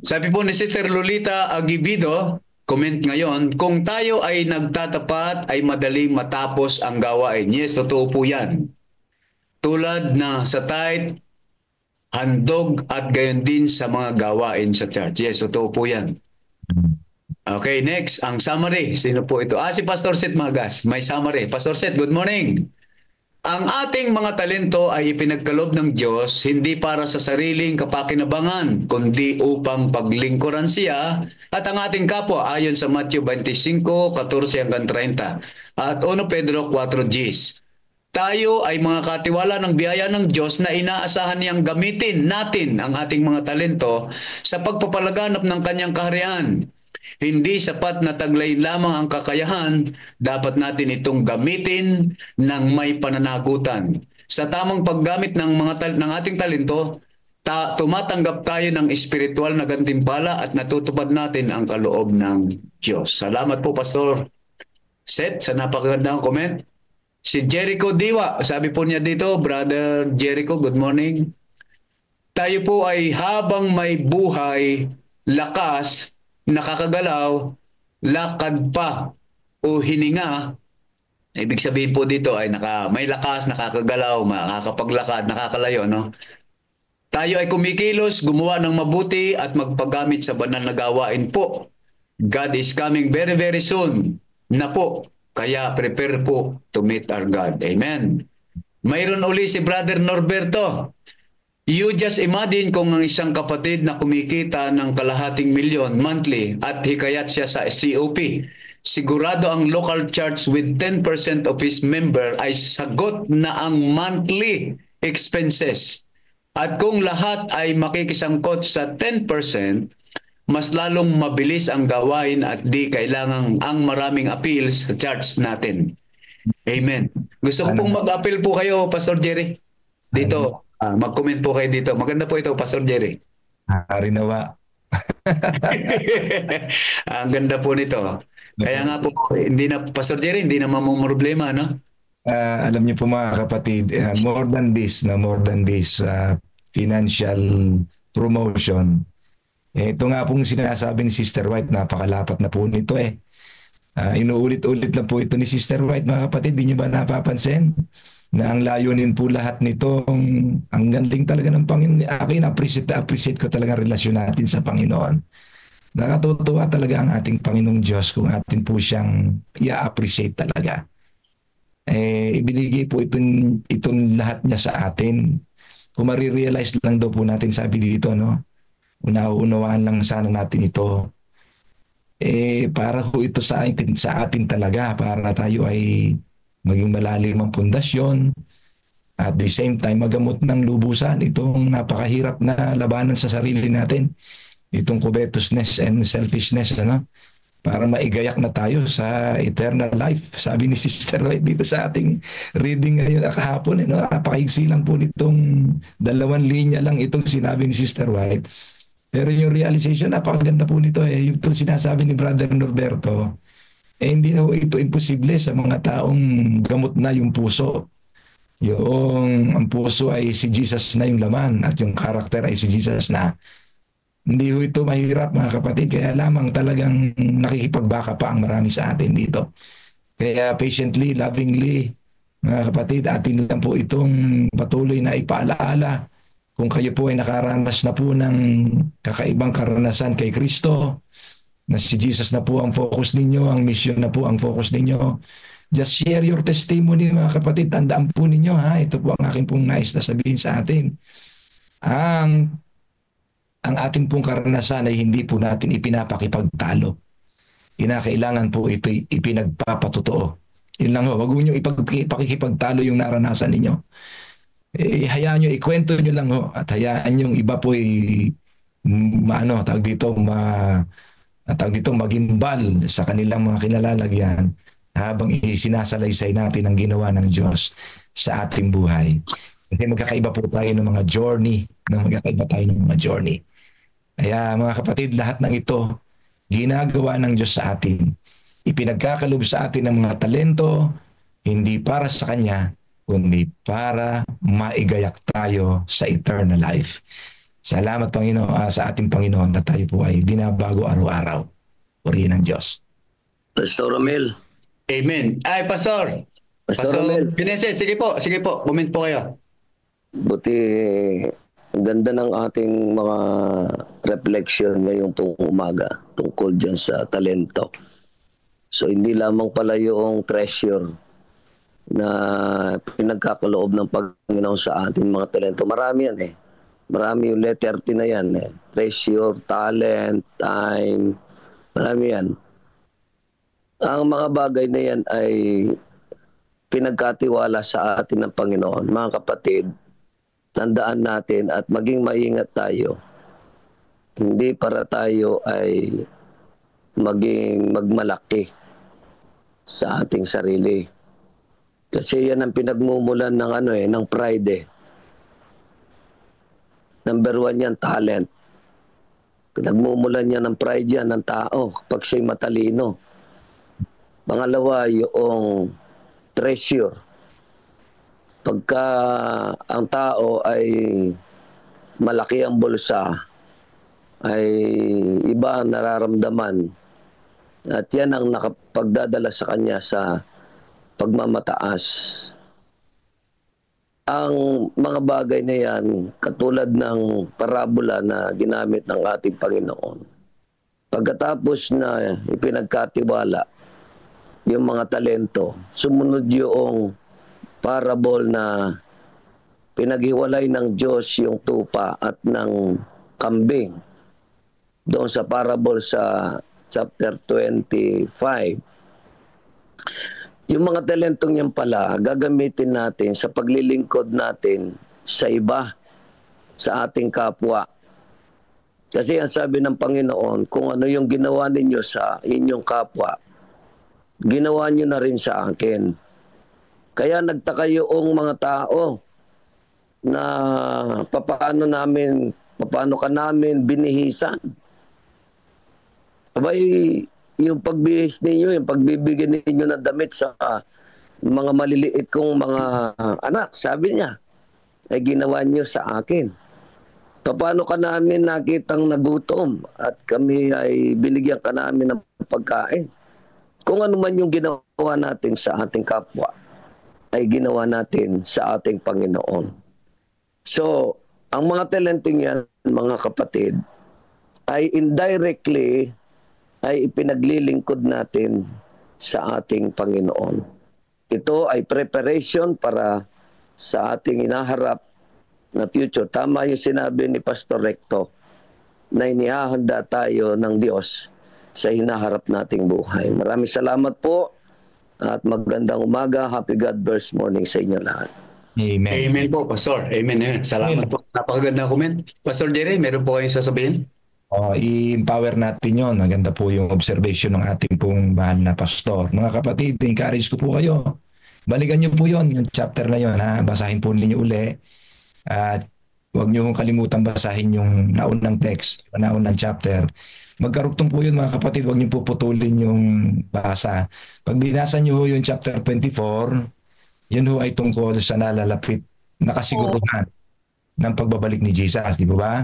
Sabi po ni Sister Lolita Agibido, comment ngayon, kung tayo ay nagtatapat, ay madaling matapos ang gawain. Yes, totoo po yan. Tulad na sa tithe, handog at gayon din sa mga gawain sa church. Yes, totoo po yan. Okay, next, ang summary. Sino po ito? Si Pastor Seth Magas. May summary. Pastor Seth, good morning. Ang ating mga talento ay ipinagkaloob ng Diyos hindi para sa sariling kapakinabangan, kundi upang paglingkuran siya at ang ating kapwa ayon sa Matthew 25:14-30 at 1 Pedro 4:10. Tayo ay mga katiwala ng biyaya ng Diyos na inaasahan niyang gamitin natin ang ating mga talento sa pagpapalaganap ng kanyang kaharian. Hindi sapat na taglay lamang ang kakayahan, dapat natin itong gamitin ng may pananagutan. Sa tamang paggamit ng ating talento, tumatanggap tayo ng espiritual na gantimpala at natutupad natin ang kaloob ng Diyos. Salamat po, Pastor Seth, sa napakagandang comment. Si Jericho Diwa, sabi po niya dito, Brother Jericho, good morning. Tayo po ay habang may buhay, lakas, nakakagalaw, lakad pa o hininga, ibig sabihin po dito ay may lakas, nakakagalaw, makakapaglakad, nakakalayo, no? Tayo ay kumikilos, gumawa ng mabuti at magpagamit sa banal na gawain po. God is coming very, very soon na po. Kaya prepare po to meet our God. Amen. Mayroon uli si Brother Norberto. You just imagine kung ang isang kapatid na kumikita ng kalahating milyon monthly at hikayat siya sa COP. Sigurado ang local church with 10% of his member ay sagot na ang monthly expenses. At kung lahat ay makikisangkot sa 10%, mas lalong mabilis ang gawain at di kailangang ang maraming appeals sa church natin. Amen. Gusto ko pong mag-appeal po kayo, Pastor Jerry. Dito, mag-comment po kayo dito. Maganda po ito, Pastor Jerry. Harinawa. Ang ganda po nito. Kaya nga po, hindi na, Pastor Jerry, hindi na mamumroblema, no? Alam niyo po mga kapatid, more than this, financial promotion. Ito nga pong sinasabi ni Sister White, napakalapat na po nito eh. Inuulit-ulit lang po ito ni Sister White, mga kapatid. Di niyo ba napapansin na ang layunin po lahat nito, ang galing talaga ng Panginoon. Akin, appreciate ko talaga ang relasyon natin sa Panginoon. Nakatutuwa talaga ang ating Panginoong Diyos kung atin po siyang i-appreciate talaga. Ibinigay po itong lahat niya sa atin. Kung marirealize lang daw po natin, sabi dito, no? Unawaan lang sana natin ito. Para po ito sa atin talaga, para tayo ay maging malalim ang pundasyon. At the same time, magamot ng lubusan itong napakahirap na labanan sa sarili natin. Itong covetousness and selfishness, ano? Para maigayak na tayo sa eternal life. Sabi ni Sister White dito sa ating reading ngayon kahapon, no? Napakaigsi lang po nitong 2 linya lang itong sinabi ni Sister White. Pero yung realization, napakaganda po nito. Yung sinasabi ni Brother Norberto, hindi na ito imposible sa mga taong gamot na yung puso. Ang puso ay si Jesus na yung laman at yung karakter ay si Jesus na. Hindi ho ito mahirap, mga kapatid, kaya lamang talagang nakikipagbaka pa ang marami sa atin dito. Kaya patiently, lovingly, mga kapatid, atin lang po itong patuloy na ipaalaala. Kung kayo po ay nakaranas na po ng kakaibang karanasan kay Kristo, na si Jesus na po ang focus ninyo, ang mission na po ang focus ninyo, just share your testimony, mga kapatid. Tandaan po ninyo, ito po ang aking pong nais na sabihin sa atin. Ang ating pong karanasan ay hindi po natin ipinapakipagtalo. Kinakailangan po ito ipinagpapatotoo. Yun lang ho, wag niyo ipakikipagtalo yung naranasan ninyo. Hayaan nyo, ikwento nyo lang ho, at hayaan yung iba po magimbal sa kanilang mga kinalalagyan habang isinasalaysay natin ang ginawa ng Diyos sa ating buhay. Kasi magkakaiba po tayo ng mga journey, Kaya mga kapatid, lahat ng ito, ginagawa ng Diyos sa atin. Ipinagkakalob sa atin ng mga talento, hindi para sa Kanya, kundi para maigayak tayo sa eternal life. Salamat Panginoon, sa ating Panginoon na tayo po ay binabago araw-araw. Purihin ng Diyos. Pastor Romel. Amen. Ay, Pastor Romel. Pinese, sige po, comment po kayo. Buti, ang ganda ng ating mga reflection ngayong pong umaga tungkol dyan sa talento. So, hindi lamang pala yung treasure na pinagkakaloob ng Panginoon sa ating mga talento. Marami yan Marami yung letter T na yan Treasure, talent, time, marami yan. Ang mga bagay na yan ay pinagkatiwala sa atin ng Panginoon. Mga kapatid, tandaan natin at maging maingat tayo. Hindi para tayo ay maging magmalaki sa ating sarili. Kasi yan ang pinagmumulan ng ng pride. Number 1 yan, talent. Pinagmumulan niya ng pride yan ng tao kapag siya'y matalino. Pangalawa, yung treasure. Pagka ang tao ay malaki ang bulsa, ay iba ang nararamdaman. At yan ang nakapagdadala sa kanya sa pagmamataas. Ang mga bagay na yan, katulad ng parabola na ginamit ng ating Panginoon. Pagkatapos na ipinagkatiwala yung mga talento, sumunod yung parable na pinaghiwalay ng Diyos yung tupa at ng kambing. Doon sa parable sa chapter 25. Yung mga talentong yan pala, gagamitin natin sa paglilingkod natin sa iba, sa ating kapwa. Kasi ang sabi ng Panginoon, kung ano yung ginawa ninyo sa inyong kapwa, ginawa nyo na rin sa akin. Kaya nagtaka yung mga tao na paano ka namin binihisan. Abay, yung pagbihis ninyo, yung pagbibigyan ninyo ng damit sa mga maliliit kong mga anak, sabi niya, ay ginawa niyo sa akin. Paano ka namin nakitang nagutom at kami ay binigyan ka namin ng pagkain? Kung ano man yung ginawa natin sa ating kapwa, ay ginawa natin sa ating Panginoon. So, ang mga talentong yan, mga kapatid, ay indirectly ay ipinaglilingkod natin sa ating Panginoon. Ito ay preparation para sa ating inaharap na future. Tama yung sinabi ni Pastor Recto na inihahanda tayo ng Diyos sa hinaharap nating buhay. Maraming salamat po at magandang umaga. Happy God-bless morning sa inyo lahat. Amen. Amen po, Pastor. Amen. Salamat po. Napakagandang comment. Pastor Jerry, meron po kayong sasabihin? I-empower natin yon. Maganda po yung observation ng ating pong mahal na pastor. Mga kapatid, encourage ko po kayo. Balikan niyo po yon, yung chapter na yon. Basahin po ninyo uli. At huwag niyo kalimutan basahin yung naunang text, naunang chapter. Magkarugtong po yun, mga kapatid. Huwag niyo puputulin yung basa. Pag binasa niyo yung chapter 24, yun ho ay tungkol sa nalalapit na kasiguruhan ng pagbabalik ni Jesus. Di ba?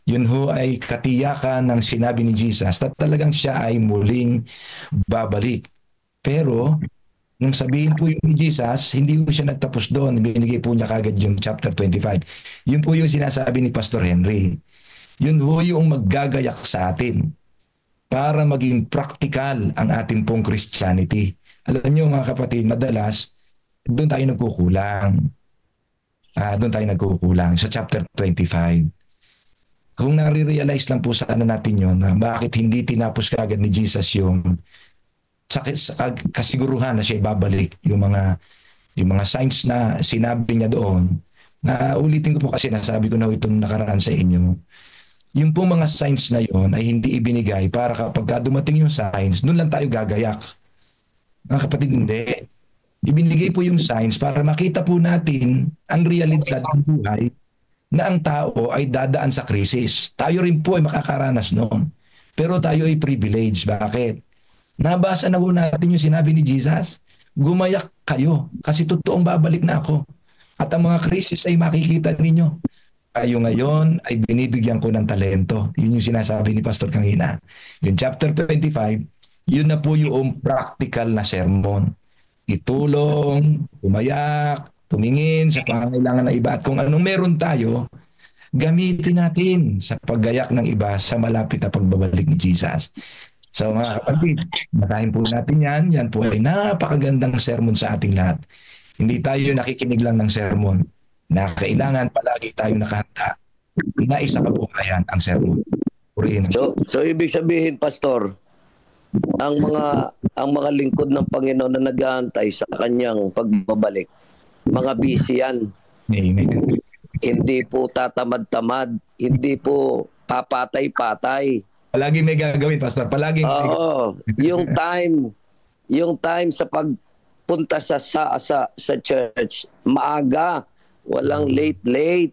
Yun ho ay katiyakan ng sinabi ni Jesus na talagang siya ay muling babalik. Pero, nung sabihin po yung ni Jesus, hindi po siya nagtapos doon. Binigay po niya kagad yung chapter 25. Yun po yung sinasabi ni Pastor Henry. Yun ho yung maggagayak sa atin para maging practical ang ating pong Christianity. Alam niyo mga kapatid, madalas, doon tayo nagkukulang. Doon tayo nagkukulang sa chapter 25. Kung nare-realize lang po sana natin yun, bakit hindi tinapos kaagad ni Jesus yung kasiguruhan na siya ibabalik, yung mga signs na sinabi niya doon, na ulitin ko po kasi nasabi ko na itong nakaraan sa inyo, yung po mga signs na yon ay hindi ibinigay para kapag dumating yung signs, doon lang tayo gagayak. Mga kapatid, hindi. Ibinigay po yung signs para makita po natin ang realidad ng buhay na ang tao ay dadaan sa krisis. Tayo rin po ay makakaranas noon. Pero tayo ay privileged. Bakit? Nabasa na po natin yung sinabi ni Jesus, gumayak kayo kasi totoong babalik na ako. At ang mga krisis ay makikita ninyo. Kayo ngayon ay binibigyan ko ng talento. Yun yung sinasabi ni Pastor kanina. Yung chapter 25, yun na po yung practical na sermon. Itulong, gumayak, tumingin sa pangangailangan ng iba at kung anong meron tayo, gamitin natin sa paggayak ng iba sa malapit na pagbabalik ni Jesus. So mga kapatid, matahin po natin yan. Yan po ay napakagandang sermon sa ating lahat. Hindi tayo nakikinig lang ng sermon na kailangan palagi tayo nakahanda na isa kabuhayan ang sermon. So ibig sabihin, Pastor, ang mga lingkod ng Panginoon na nag-aantay sa kanyang pagbabalik, mga busy yan. Amen. Hindi po tatamad-tamad, hindi po papatay-patay. Palagi may gagawin, Pastor. Palagi. Oo. Yung time sa pagpunta sa church, maaga, walang late.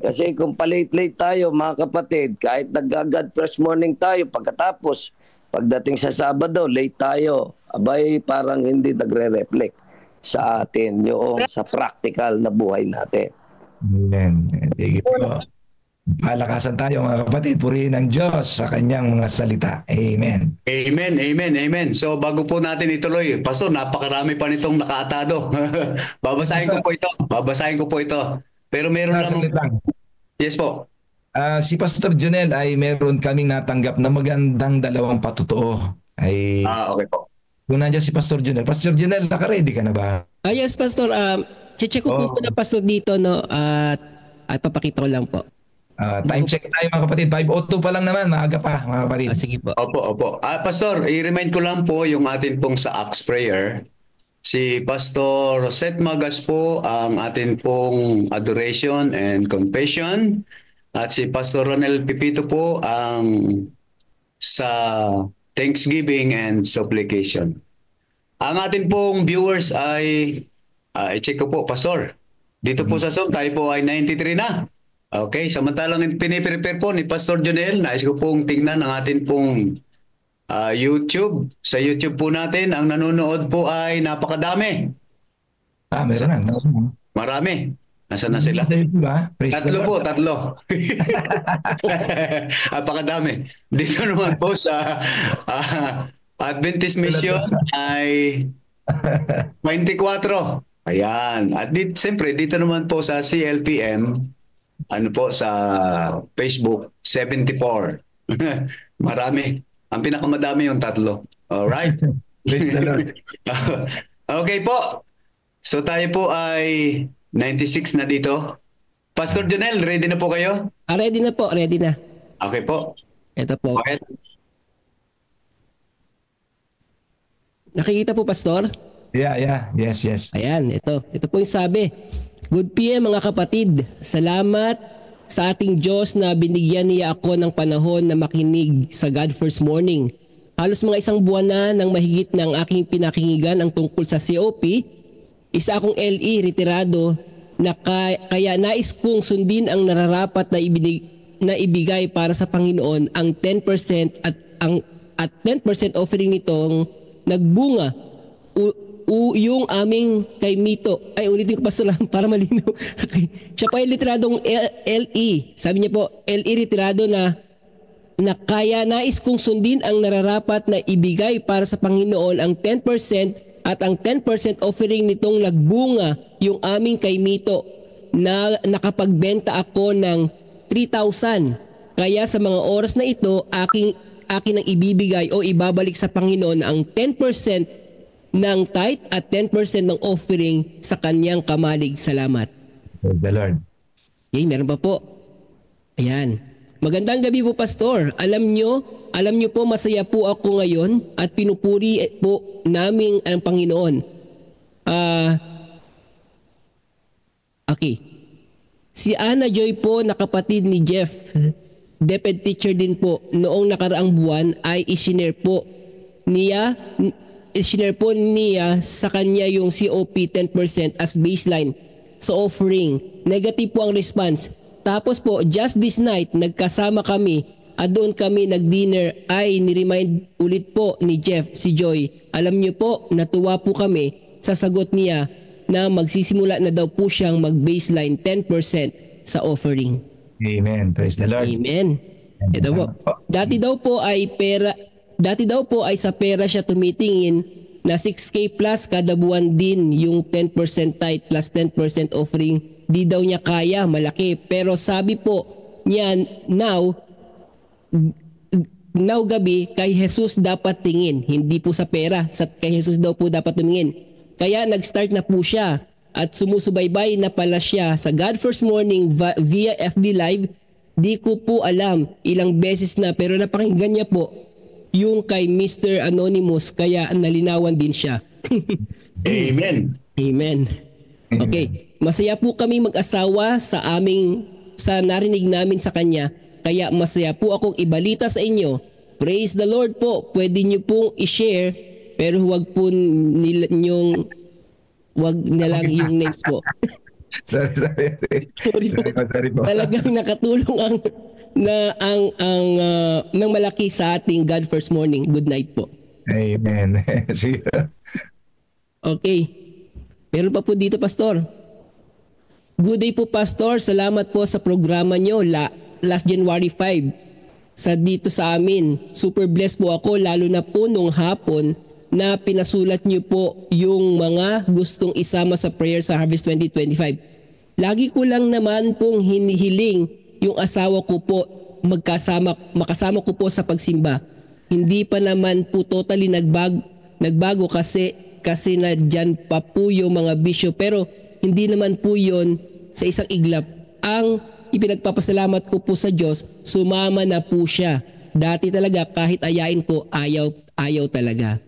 Kasi kung palate-late tayo, mga kapatid, kahit nag-God first morning tayo, pagkatapos, pagdating sa Sabado, late tayo, abay parang hindi nagre-reflect sa atin yung sa practical na buhay natin. Amen. Sige po. Palakasan tayo mga kapatid, purihin ang Diyos sa kanyang mga salita. Amen. Amen, amen, amen. So bago po natin ituloy, Pastor, napakarami pa nitong nakaatado. Babasahin ko po ito. Pero meron Saglit lang. Yes po. Si Pastor Jonel ay meron kaming natanggap na magandang dalawang patutuo. Okay po. Kung nandiyan si Pastor Jonel. Pastor Jonel, naka-ready ka na ba? Yes, Pastor. Check ko po na Pastor dito, no? At papakita ko lang po. Time check tayo mga kapatid. 5:02 pa lang naman. Maaga pa mga kapatid. Sige po. Opo. Pastor, i-remind ko lang po yung atin pong sa Acts Prayer. Si Pastor Seth Magas po ang atin pong adoration and confession. At si Pastor Ronel Pipito po ang sa thanksgiving and supplication. Ang atin pong viewers ay i-check ko po, Pastor. Dito po sa Zoom, tayo po ay 93 na. Okay, samantalang piniprepare po ni Pastor Jonel, nais ko pong tingnan ang atin pong YouTube. Sa YouTube po natin, ang nanonood po ay napakadami. Meron na. Marami. Nasaan na sila? Tatlo. Napakadami. Dito naman po sa Adventist Mission ay 24. Ayan. At siyempre, dito naman po sa CLPM, sa Facebook, 74. Marami. Ang pinakamadami yung 3. Alright? Praise the Lord. Okay po. So tayo po ay 96 na dito. Pastor Jonel, ready na po kayo? Ready na po, ready na. Okay po. Ito po. Okay. Nakikita po, Pastor? Yeah. Yes. Ayan, ito. Ito po yung sabi. Good PM mga kapatid. Salamat sa ating Diyos na binigyan niya ako ng panahon na makinig sa God First Morning. Halos mga 1 buwan na nang mahigit ng aking pinakinggan ang tungkol sa COP. Isa akong LE retirado na kaya nais kong sundin ang nararapat na ibigay para sa Panginoon ang 10% at 10% offering nitong nagbunga. Yung aming kay Mito. Ay, ulitin ko pa para malinaw. Okay. Siya po ay literadong LE. Sabi niya po, LE retirado na kaya nais kong sundin ang nararapat na ibigay para sa Panginoon ang 10% at ang 10% offering nitong nagbunga yung aming kay Mito na nakapagbenta ako ng 3,000. Kaya sa mga oras na ito, akin ang ibibigay o ibabalik sa Panginoon ang 10% ng tithe at 10% ng offering sa kanyang kamalig. Salamat. Praise the Lord. Okay, meron pa po. Ayan. Magandang gabi po, Pastor. Alam nyo po masaya po ako ngayon at pinupuri po namin ang Panginoon. Okay. Si Ana Joy po na kapatid ni Jeff, DepEd teacher din po, noong nakaraang buwan ay isinare po niya sa kanya yung COP 10% as baseline sa offering. Negative po ang response. Tapos po, just this night, nagkasama kami at doon kami nag-dinner ay niremind ulit po ni Jeff si Joy. Alam niyo po, natuwa po kami sa sagot niya na magsisimula na daw po siyang mag-baseline 10% sa offering. Amen. Praise the Lord. Amen. Ito po. Dati daw po ay sa pera siya tumitingin na 6K plus kada buwan din yung 10% tithe plus 10% offering. Di daw niya kaya, malaki. Pero sabi po niya, now gabi, kay Jesus dapat tingin. Hindi po sa pera. Kay Jesus daw po dapat tumingin. Kaya nag-start na po siya at sumusubaybay na pala siya sa God First Morning via FB Live. Di ko po alam ilang beses na pero napakinggan niya po yung kay Mr. Anonymous kaya nalinawan din siya. Amen. Amen. Okay. Masaya po kami mag-asawa sa narinig namin sa kanya. Kaya masaya po akong ibalita sa inyo. Praise the Lord po. Pwede niyo pong i-share pero huwag na lang yung names po. Sorry. Sorry po. Talagang nakatulong ng malaki sa ating God First Morning. Good night po. Amen. See you. Okay. Meron pa po dito, Pastor. Good day po, Pastor. Salamat po sa programa nyo last January 5 dito sa amin. Super blessed po ako, lalo na po nung hapon na pinasulat nyo po yung mga gustong isama sa prayer sa Harvest 2025. Lagi ko lang naman pong hinihiling yung asawa ko po makasama ko po sa pagsimba. Hindi pa naman po totally nagbago kasi na dyan pa po yung mga bisyo, pero hindi naman po yon sa isang iglap. Ang ipinagpapasalamat ko po sa Diyos, sumama na po siya. Dati talaga kahit ayain ko, ayaw talaga.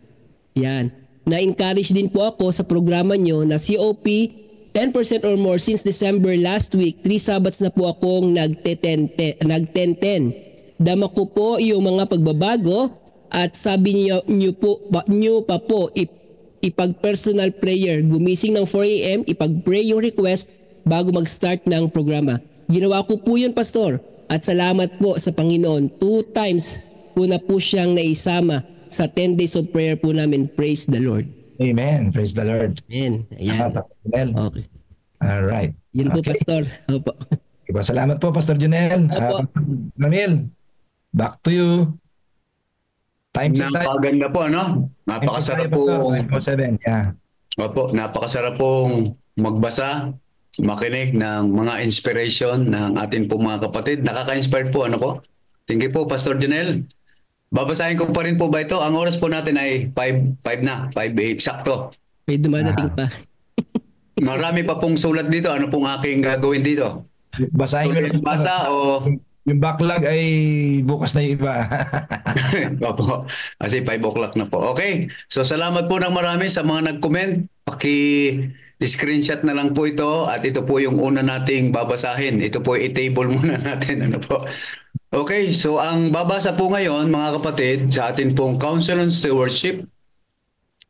Yan. Na-encourage din po ako sa programa nyo na COP 10% or more since December last week. 3 Sabbats na po akong nag-10-10. Dama ko po yung mga pagbabago at sabi nyo pa po ipag-personal prayer. Gumising ng 4 a.m., ipag-pray yung request bago mag-start ng programa. Ginawa ko po yun, Pastor. At salamat po sa Panginoon. 2 times po na po siyang naisama sa 10 days of prayer po namin. Praise the Lord. Amen. Praise the Lord. Amen. Ayan. Okay. All right. Yun po, Pastor. Opo. Diba, salamat po, Pastor Junel. Pastor Ramil, back to you. Time to time. Napakaganda po, ano? Napakasarap po. Yeah. Opo, napakasarap pong magbasa, makinig ng mga inspiration ng ating po mga kapatid. Nakaka-inspire po, ano po? Thank you po, Pastor Junel. Babasahin ko pa rin po ba ito? Ang oras po natin ay 5 sakto. May dumadating pa. Marami pa pong sulat dito. Ano pong aking gagawin dito? Basahin ko. Basa o... Yung backlog ay bukas na yung iba. Opo. Kasi 5 o'clock na po. Okay. So salamat po ng marami sa mga nag-comment. Screenshot na lang po ito at ito po yung una nating babasahin. Ito po i-table muna natin. Ano po? Okay, so ang babasa po ngayon mga kapatid sa atin pong Council on Stewardship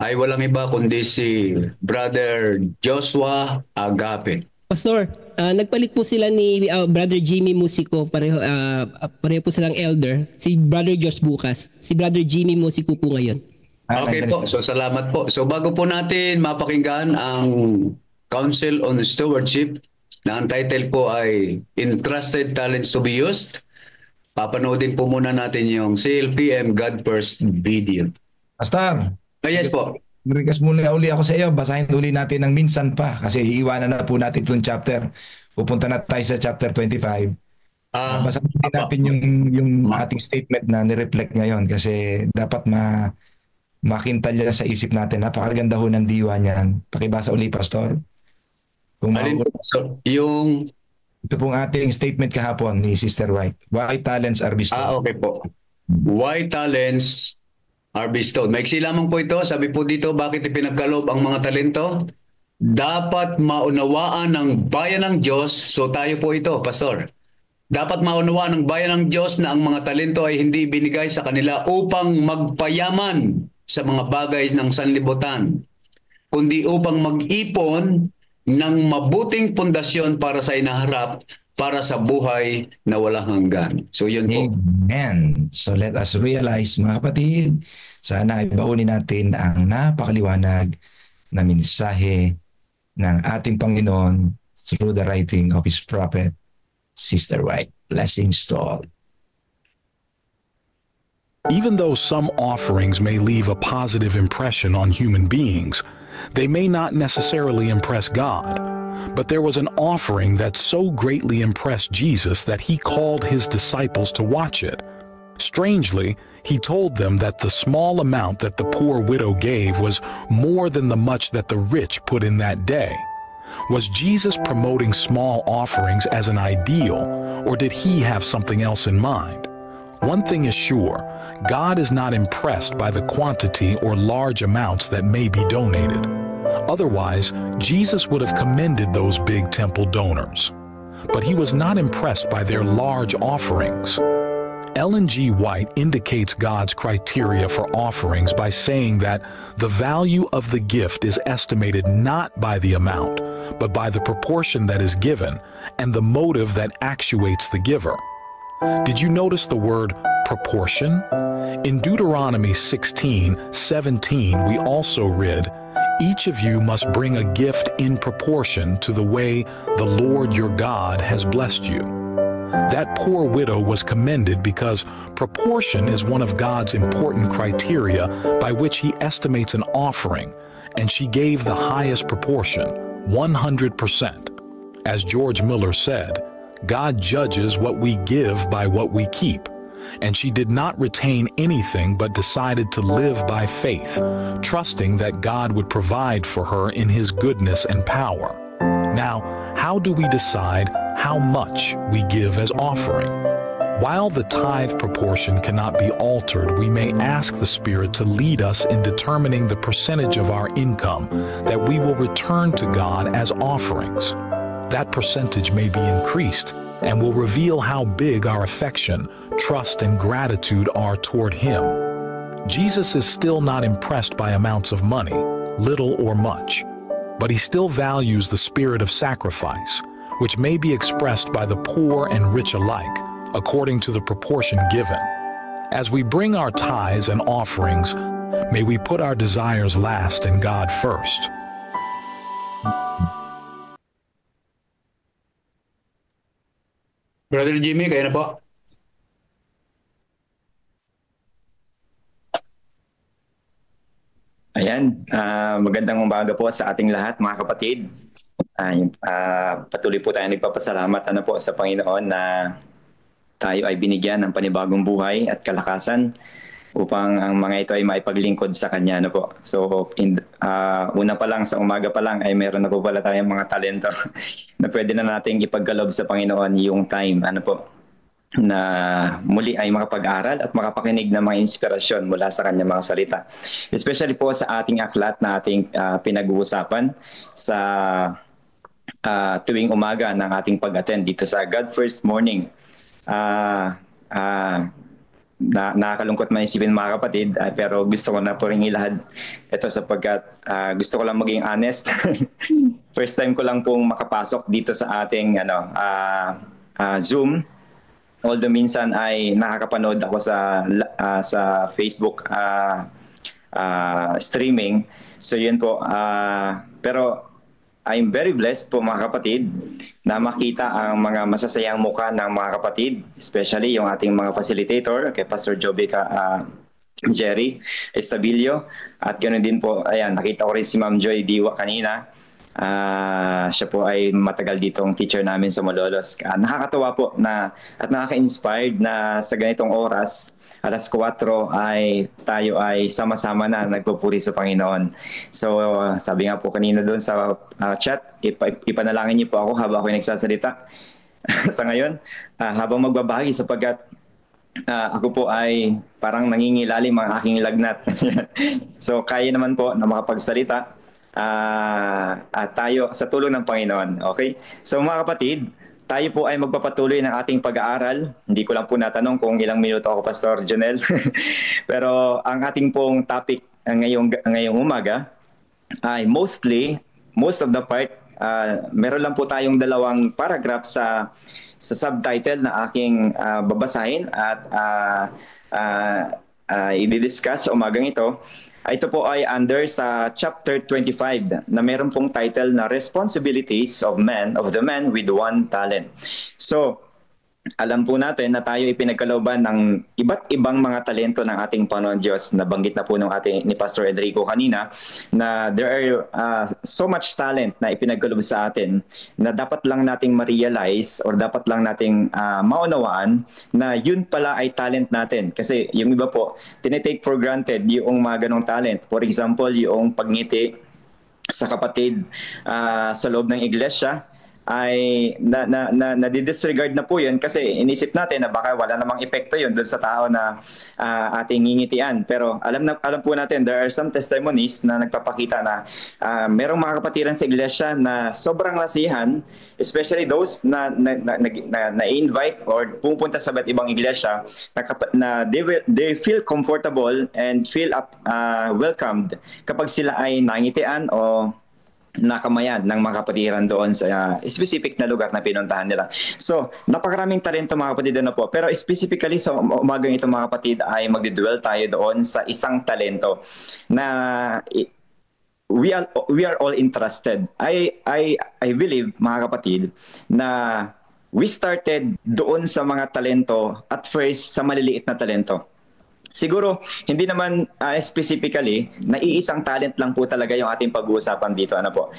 ay walang iba kundi si Brother Joshua Agape. Pastor, nagpalit po sila ni Brother Jimmy Musico, pareho po silang elder. Si Brother Josh bukas, si Brother Jimmy Musico po ngayon. Okay po, so salamat po. So bago po natin mapakinggan ang Council on Stewardship na ang title po ay Entrusted Talents to be Used, papanoodin po muna natin yung CLPM God First video. Pastor. Yes po. Request muna uli ako sa iyo. Basahin uli natin ng minsan pa kasi iiwanan na po natin itong chapter. Pupunta na tayo sa chapter 25. Basahin natin yung ating statement na nireflect ngayon kasi dapat makintalya sa isip natin. Napakaganda ho ng diwa niyan. Pakibasa uli, Pastor. Ito pong ating statement kahapon ni Sister White. Why talents are bestowed. Okay po. Why talents are bestowed. Maiksi lamang po ito. Sabi po dito, bakit ipinagkaloob ang mga talento? Dapat maunawaan ng bayan ng Diyos. So tayo po ito, Pastor. Dapat maunawaan ng bayan ng Diyos na ang mga talento ay hindi binigay sa kanila upang magpayaman sa mga bagay ng sanlibutan, kundi upang mag-ipon ng mabuting pundasyon para sa inaharap, para sa buhay na walang hanggan. So yun po. Amen. So let us realize, mga kapatid, sana ibaunin natin ang napakaliwanag na mensahe ng ating Panginoon through the writing of His prophet, Sister White. Blessings to all. Even though some offerings may leave a positive impression on human beings, they may not necessarily impress God. But there was an offering that so greatly impressed Jesus that He called His disciples to watch it. Strangely, He told them that the small amount that the poor widow gave was more than the much that the rich put in that day. Was Jesus promoting small offerings as an ideal, or did He have something else in mind? One thing is sure, God is not impressed by the quantity or large amounts that may be donated. Otherwise, Jesus would have commended those big temple donors. But He was not impressed by their large offerings. Ellen G. White indicates God's criteria for offerings by saying that the value of the gift is estimated not by the amount, but by the proportion that is given and the motive that actuates the giver. Did you notice the word proportion? In Deuteronomy 16:17, we also read, "Each of you must bring a gift in proportion to the way the Lord your God has blessed you." That poor widow was commended because proportion is one of God's important criteria by which he estimates an offering, and she gave the highest proportion, 100%. As George Miller said, God judges what we give by what we keep, and she did not retain anything but decided to live by faith, trusting that God would provide for her in his goodness and power. Now, how do we decide how much we give as offering? While the tithe proportion cannot be altered, we may ask the Spirit to lead us in determining the percentage of our income that we will return to God as offerings. That percentage may be increased and will reveal how big our affection, trust, and gratitude are toward Him. Jesus is still not impressed by amounts of money, little or much, but He still values the spirit of sacrifice, which may be expressed by the poor and rich alike, according to the proportion given. As we bring our tithes and offerings, may we put our desires last and God first. Brother Jimmy, kayo na po. Ayan, magandang umaga po sa ating lahat, mga kapatid. Patuloy po tayo nagpapasalamat po sa Panginoon na tayo ay binigyan ng panibagong buhay at kalakasan upang ang mga ito ay maipaglingkod sa Kanya. Po. So, una pa lang, sa umaga pa lang, ay meron na po pala tayong mga talento na pwede na nating ipagkalob sa Panginoon yung time, na muli ay makapag-aral at makapakinig ng mga inspirasyon mula sa Kanyang mga salita. Especially po sa ating aklat na ating pinag-uusapan sa tuwing umaga ng ating pag-attend dito sa God First Morning. Nakakalungkot man isipin, mga kapatid, pero gusto ko na po rin ilahad ito sapagkat gusto ko lang maging honest. First time ko lang pong makapasok dito sa ating Zoom. Although minsan ay nakakapanood ako sa Facebook streaming. So yun po. Pero I'm very blessed po, mga kapatid, na makita ang mga masasayang mukha ng mga kapatid, especially yung ating mga facilitator, kay Pastor Joby Jerry Estabilio. At ganoon din po, ayan, nakita ko rin si Ma'am Joy Diwa kanina. Siya po ay matagal ditong teacher namin sa Malolos. Nakakatawa po at nakaka-inspired na sa ganitong oras, alas 4 ay tayo ay sama-sama na nagpupuri sa Panginoon. So sabi nga po kanina doon sa chat, ipanalangin niyo po ako habang ako nagsasalita sa ngayon, habang magbabahagi, sapagkat ako po ay parang nangingilalim ang aking lagnat. So kaya naman po na makapagsalita at tayo sa tulong ng Panginoon. Okay? So mga kapatid, tayo po ay magpapatuloy ng ating pag-aaral. Hindi ko lang po natanong kung ilang minuto ako, Pastor Jonel. Pero ang ating pong topic ngayong umaga ay most of the part, meron lang po tayong dalawang paragraph sa subtitle na aking babasahin at i-discuss sa umagang ito. Ito po ay under sa chapter 25 na meron pong title na Responsibilities of the Man with One Talent. So, alam po natin na tayo ipinagkalooban ng iba't ibang mga talento ng ating Panginoon Diyos. Nabanggit na po ni Pastor Enrico kanina na there are so much talent na ipinagkaloob sa atin na dapat lang nating ma-realize or dapat lang nating maunawaan na yun pala ay talent natin. Kasi yung iba po, tinitake for granted yung mga ganong talent. For example, yung pagngiti sa kapatid sa loob ng iglesia. ay na-disregard na po yun kasi inisip natin na baka wala namang epekto yun doon sa tao na ating ngingitian. Pero alam po natin, there are some testimonies na nagpapakita na merong mga kapatiran sa iglesia na sobrang nasihan, especially those na invite or pupunta sa iba't ibang iglesia na they feel comfortable and feel welcomed kapag sila ay nangitian o nakamayan ng mga kapatiran doon sa specific na lugar na pinuntahan nila. So, napakaraming talento mga kapatid na po. Pero specifically sa umagang ito mga kapatid ay magdidwell tayo doon sa isang talento na we are all interested. I believe mga kapatid na we started doon sa mga talento at first sa maliliit na talento. Siguro, hindi naman specifically, naiisang talent lang po talaga yung ating pag-uusapan dito. Ano po?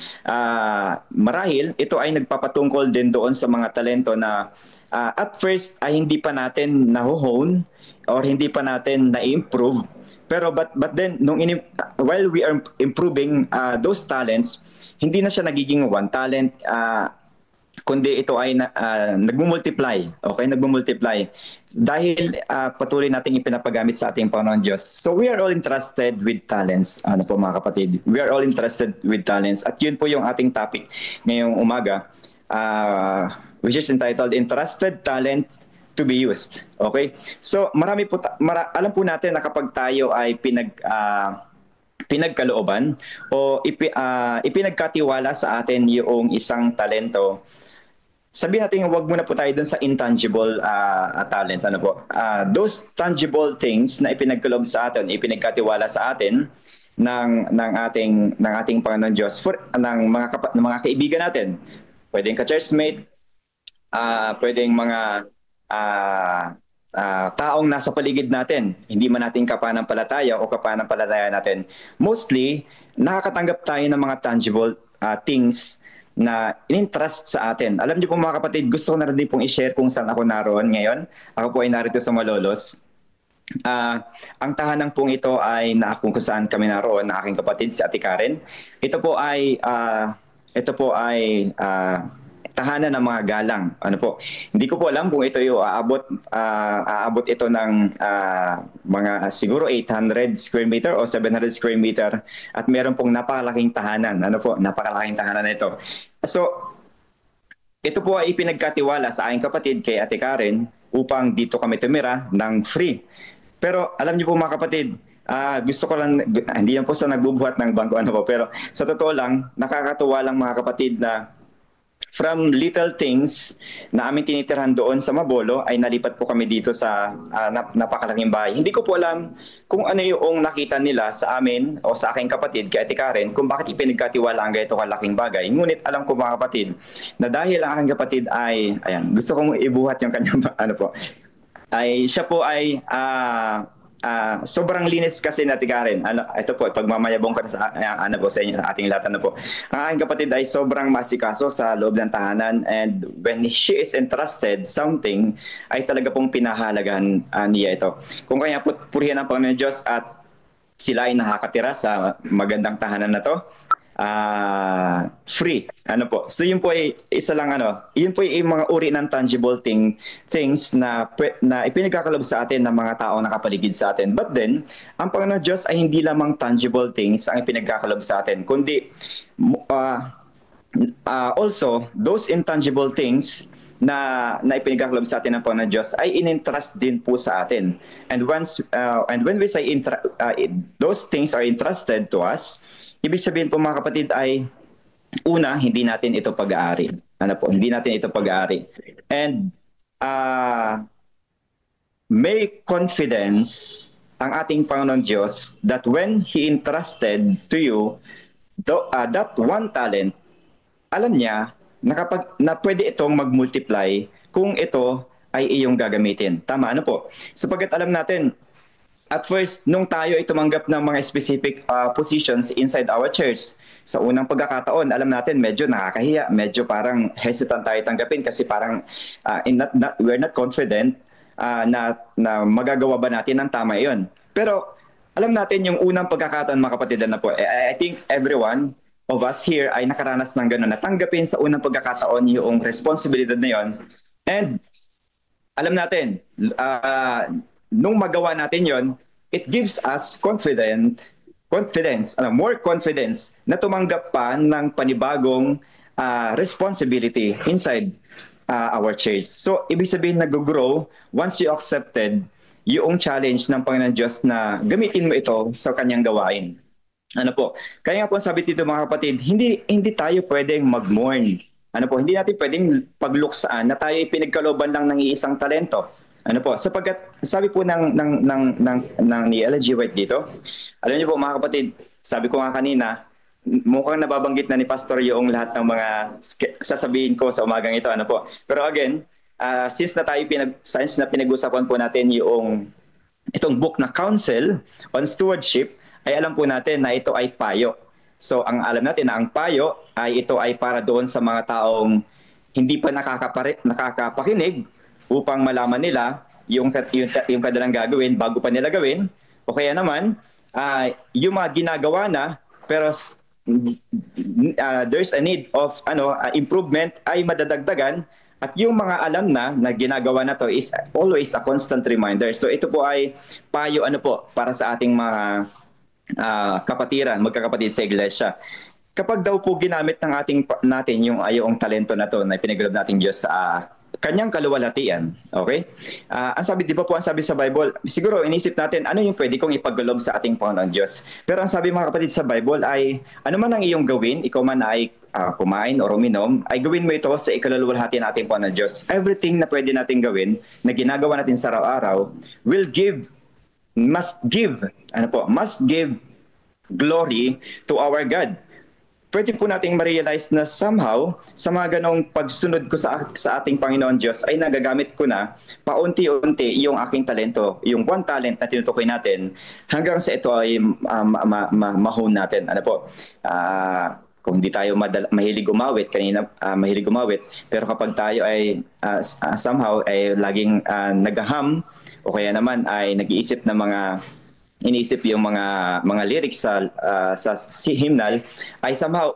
Marahil, ito ay nagpapatungkol din doon sa mga talento na at first ay hindi pa natin nahuhone or hindi pa natin na-improve. Pero but then, while we are improving those talents, hindi na siya nagiging one talent, kundi ito ay nagmumultiply. Okay, nagmumultiply. Dahil patuloy nating ipinapagamit sa ating Panginoon Diyos. So we are all entrusted with talents. Ano po mga kapatid? We are all entrusted with talents. At yun po yung ating topic ngayong umaga, which is entitled Entrusted Talent to be Used. Okay? So alam po natin na kapag tayo ay pinagkalooban o ipinagkatiwala sa atin yung isang talento, sabihin natin wag muna po tayo dun sa intangible talents. Ano po? Those tangible things na ipinagkaloob sa atin, ipinagkatiwala sa atin ng ating Panginoon Diyos ng mga kaibigan natin. Pwedeng ka-churchmate, pwedeng mga taong nasa paligid natin, hindi man natin kapanampalataya o kapanampalataya natin. Mostly, nakakatanggap tayo ng mga tangible things na in-entrust sa atin. Alam niyo po mga kapatid, gusto ko na rin din pong i-share kung saan ako naroon ngayon. Ako po ay narito sa Malolos. Ang tahanan pong ito ay kung saan kami naroon na aking kapatid si Ate Karen. Ito po ay tahanan ng mga galang. Ano po? Hindi ko po alam kung ito yung aabot ito ng mga siguro 800 square meter o 700 square meter at meron pong napakalaking tahanan. Ano po? Napakalaking tahanan ito. So, ito po ay ipinagkatiwala sa aking kapatid kay Ate Karen upang dito kami tumira ng free. Pero alam niyo po mga kapatid, gusto ko lang, hindi yan po sa nagbubuhat ng bangko ano po, pero sa totoo lang, nakakatuwa lang mga kapatid na from little things na aming tinitirhan doon sa Mabolo ay nalipat po kami dito sa napakalaking bahay. Hindi ko po alam kung ano yung nakita nila sa amin o sa aking kapatid kay Ate Karen kung bakit ipinagkatiwala ang ganito kalaking bagay. Ngunit alam ko mga kapatid na dahil ang aking kapatid ay, ayan, gusto kong ibuhat yung kanyang ano po, ay siya po ay sobrang linis kasi na Ate Karen. Ito po, pagmamayabong ko na sa sa inyo, ating lahat po. Ang aking kapatid ay sobrang masikaso sa loob ng tahanan, and when she is entrusted something, ay talaga pong pinahalagahan niya ito. Kung kaya po, purihan ang Panginoon Diyos at sila ay nakakatira sa magandang tahanan na to, free. Ano po? So yun po ay isa lang yun po ay mga uri ng tangible things na ipinagkakalob sa atin ng mga taong nakapaligid sa atin. But then, ang Panginoon Diyos ay hindi lamang tangible things ang ipinagkakalob sa atin, kundi also those intangible things na ipinagkakalob sa atin ng Panginoon Diyos ay in-entrust din po sa atin. And when we say those things are entrusted to us, ibig sabihin po mga kapatid ay una, hindi natin ito pag-aari. Ano po? Hindi natin ito pag-aari. And may confidence ang ating Panginoon Diyos that when He entrusted to you that one talent, alam niya na pwede itong mag-multiply kung ito ay iyong gagamitin. Tama, ano po? Sapagkat alam natin, at first, nung tayo ay tumanggap ng mga specific positions inside our church, sa unang pagkakataon, alam natin medyo nakakahiya, medyo parang hesitant tayo tanggapin kasi parang we're not confident na magagawa ba natin ng tama iyon. Pero alam natin yung unang pagkakataon mga kapatid na po, I think everyone of us here ay nakaranas ng gano'n, natanggapin sa unang pagkakataon yung responsibilidad na yon. And alam natin, nung magawa natin yon, it gives us more confidence na tumanggap pa ng panibagong responsibility inside our church. So, ibig sabihin nag-grow once you accepted yung challenge ng Panginoon Diyos na gamitin mo ito sa kanyang gawain. Ano po? Kaya nga po sabi dito mga kapatid, hindi tayo pwedeng mag-mourn. Ano po? Hindi natin pwedeng pagluksaan na tayo pinagkalooban lang ng iisang talento. Ano po? Sapagkat sabi po ng ni Ellen G. White dito, alam niyo po mga kapatid, sabi ko nga kanina, mukhang nababanggit na ni Pastor yung lahat ng mga sasabihin ko sa umagang ito. Ano po? Pero again, since na pinag-usapan po natin itong book na Counsel on Stewardship, ay alam po natin na ito ay payo. So ang alam natin na ang payo ay ito ay para doon sa mga taong hindi pa nakakapakinig upang malaman nila yung kanilang gagawin bago pa nila gawin. O kaya naman, yung mga ginagawa na pero there's a need of improvement ay madadagdagan. At yung mga alam na ginagawa na to is always a constant reminder. So ito po ay payo para sa ating mga magkakapatid sa iglesia. Kapag daw po ginamit natin yung talento na to na pinagalob natin Diyos sa kanyang kaluwalhatian, okay? Ang sabi sa Bible, siguro inisip natin ano yung pwede kong ipagalob sa ating Panginoon Diyos. Pero ang sabi mga kapatid sa Bible ay ano man ang iyong gawin, ikaw man ay kumain o uminom, ay gawin mo ito sa ikaluwalhatian nating Panginoon Diyos. Everything na pwede natin gawin, na ginagawa natin sa araw-araw, must give glory to our God. Pwede po nating ma-realize na somehow, sa mga ganong pagsunod ko sa ating Panginoon Diyos, ay nagagamit ko na paunti-unti yung aking talento, yung one talent na tinutukoy natin, hanggang sa ito ay mahon natin. Ano po? Kung hindi tayo mahilig umawit, mahilig umawit, pero kapag tayo ay somehow ay laging naghaham, o kaya naman ay nag-iisip ng iniisip yung mga lyrics sa hymnal, ay somehow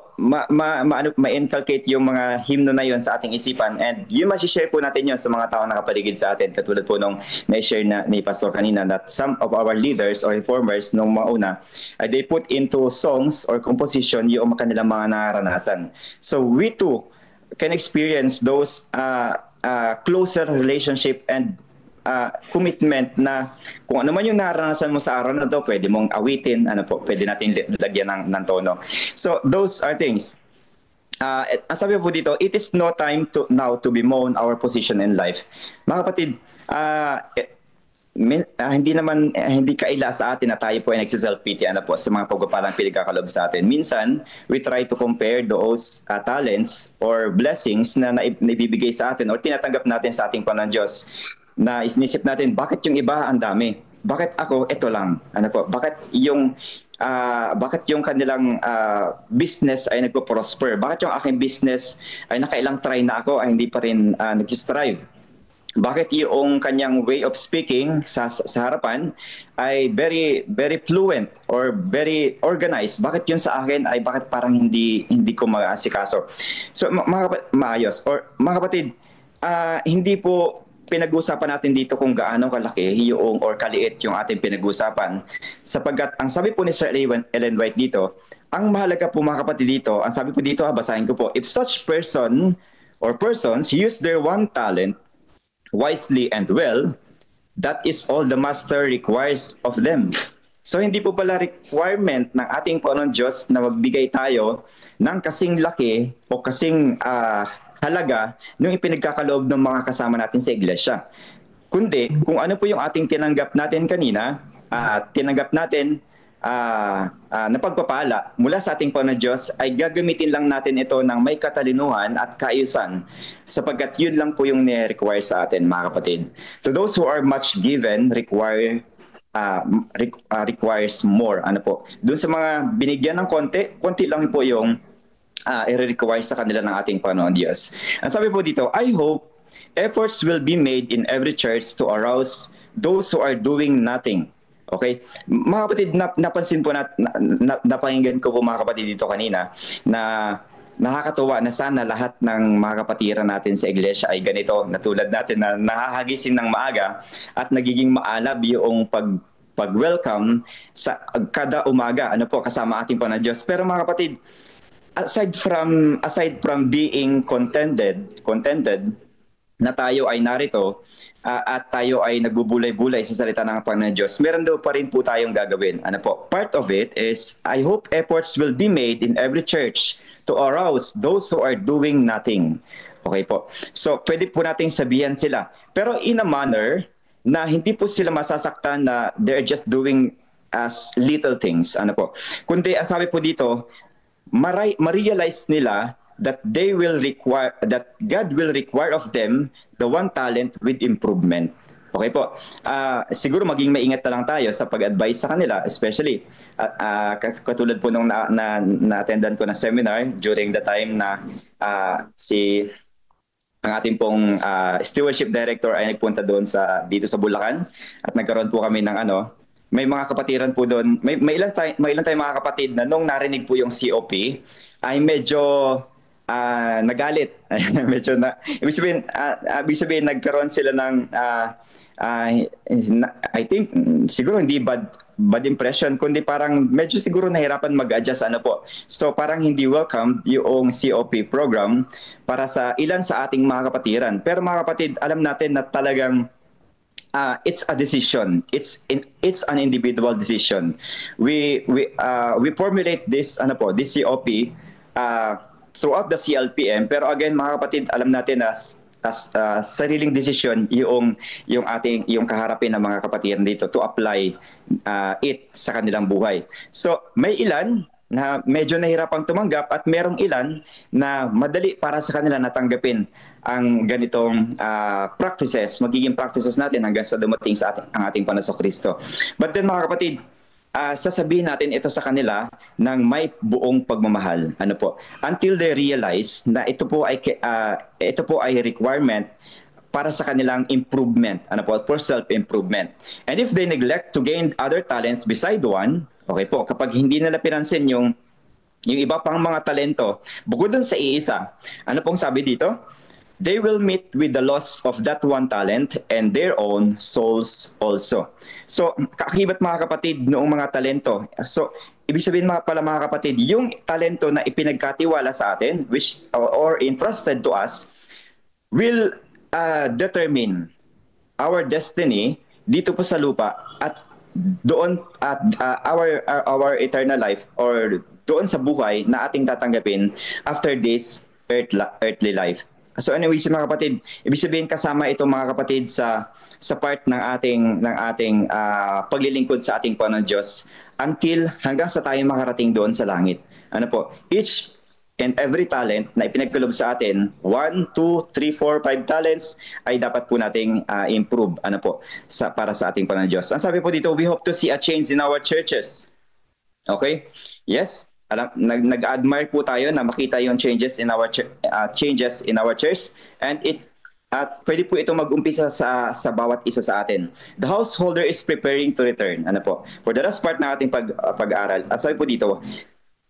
ma-inculcate yung mga hymno na yon sa ating isipan, and yun ma-share po natin yon sa mga tao nakapaligid sa atin, katulad po nung na-share ni Pastor kanina that some of our leaders or reformers nung mauna, they put into songs or composition yung kanilang mga naranasan. So we too can experience those closer relationship and commitment na kung ano man yung naranasan mo sa araw na to, pwede mong awitin, pwede natin lagyan ng tono. So those are things. Ang sabi po dito, it is no time now to bemoan our position in life. Mga kapatid, hindi kaila sa atin na tayo po ay nagsiself-pity sa mga pagpapalang pinagkakalob sa atin. Minsan, we try to compare those talents or blessings na naibibigay sa atin or tinatanggap natin sa ating Panginoon Diyos, na isnisip natin, bakit yung iba ang dami? Bakit ako, ito lang? Bakit yung kanilang business ay nagpo-prosper? Bakit yung aking business ay nakailang try na ako ay hindi pa rin nag-strive? Bakit yung kanyang way of speaking sa harapan ay very very fluent or very organized? Bakit yun sa akin ay bakit parang hindi ko mag-asikaso? So maayos. Or mga kapatid, hindi po pinag-usapan natin dito kung gaano kalaki or kaliit yung ating pinag-usapan, sapagkat ang sabi po ni Sir Ellen White dito, ang mahalaga po mga kapatid dito, ang sabi po dito, basahin ko po, if such person or persons use their one talent wisely and well, that is all the master requires of them. So hindi po pala requirement ng ating Panginoon Diyos na magbigay tayo ng kasing laki o kasing halaga nung ipinagkakaloob ng mga kasama natin sa iglesia. Kundi, kung ano po yung ating tinanggap natin kanina, tinanggap natin na pagpapala mula sa ating Panginoon Diyos, ay gagamitin lang natin ito ng may katalinuhan at kaayusan, sapagkat yun lang po yung ni-require sa atin, mga kapatid. To those who are much given, requires more. Doon sa mga binigyan ng konti lang po yung i-require sa kanila ng ating Panginoon Diyos. Ang sabi po dito, I hope efforts will be made in every church to arouse those who are doing nothing Okay? Mga kapatid, napansin po napakinggan ko po mga kapatid dito kanina na nakakatuwa na sana lahat ng mga kapatiran natin sa iglesia ay ganito, na tulad natin na nahahagising ng maaga at nagiging maalab yung pag-welcome sa kada umaga, ano po, kasama ating Panginoon Diyos. Pero mga kapatid, aside from being contented na tayo ay narito at tayo ay nagbubulay-bulay sa salita ng Panginoon Diyos, meron daw pa rin po tayong gagawin. Ano po? Part of it is, I hope efforts will be made in every church to arouse those who are doing nothing. Okay po. So, pwede po nating sabihan sila. Pero in a manner na hindi po sila masasaktan na they're just doing as little things. Ano po? Kundi, sabi po dito, ma-realize nila that God will require of them the one talent with improvement. Okay po. Siguro maging maingat na lang tayo sa pag-advise sa kanila, especially katulad po nung na-attendan ko na seminar during the time na ang ating pong stewardship director ay nagpunta doon dito sa Bulacan at nagkaroon po kami ng may mga kapatiran po doon. May ilan tayong mga kapatid na nung narinig po yung COP ay medyo nagalit. Medyo ibig sabihin nagkaroon sila ng I think siguro hindi bad impression, kundi parang medyo siguro nahirapan mag-adjust po. So parang hindi welcome yung COP program para sa ilan sa ating mga kapatiran. Pero mga kapatid, alam natin na talagang it's a decision. It's an individual decision. We formulate this this COP throughout the CLPM, pero again mga kapatid, alam natin na as sariling decision yung kaharapin ng mga kapatiran dito to apply it sa kanilang buhay. So may ilan na medyo nahirapang tumanggap at merong ilan na madali para sa kanila natanggapin ang ganitong practices, magiging practices natin hanggang sa dumating sa ang ating Panginoon Kristo. But then mga kapatid, sasabihin natin ito sa kanila ng may buong pagmamahal. Ano po? Until they realize na ito po ay requirement para sa kanilang improvement. Ano po? For self-improvement. And if they neglect to gain other talents beside one, okay po, kapag hindi nila pinansin yung iba pang mga talento, bukod dun sa iisa, ano pong sabi dito? They will meet with the loss of that one talent and their own souls also. So, kaakibat mga kapatid noong mga talento. So, ibig sabihin mga kapatid, yung talento na ipinagkatiwala sa atin, which or entrusted to us, will determine our destiny dito po sa lupa at doon at our eternal life or doon sa buhay na ating tatanggapin after this earthly life. So anyways mga kapatid, ibig sabihin kasama ito mga kapatid sa part ng ating paglilingkod sa ating Panginoon Diyos hanggang sa tayo makarating doon sa langit. Ano po? Each and every talent na ipinagkaloob sa atin, 1, 2, 3, 4, 5 talents ay dapat po nating improve para sa ating Panginoon Diyos. Ang sabi po dito, we hope to see a change in our churches. Okay? Yes. Nag-admire po tayo na makita yung changes in our church and pwede po ito mag-umpisa sa bawat isa sa atin. The householder is preparing to return. Ano po? For the last part ng ating pag-aaral, sabi po dito,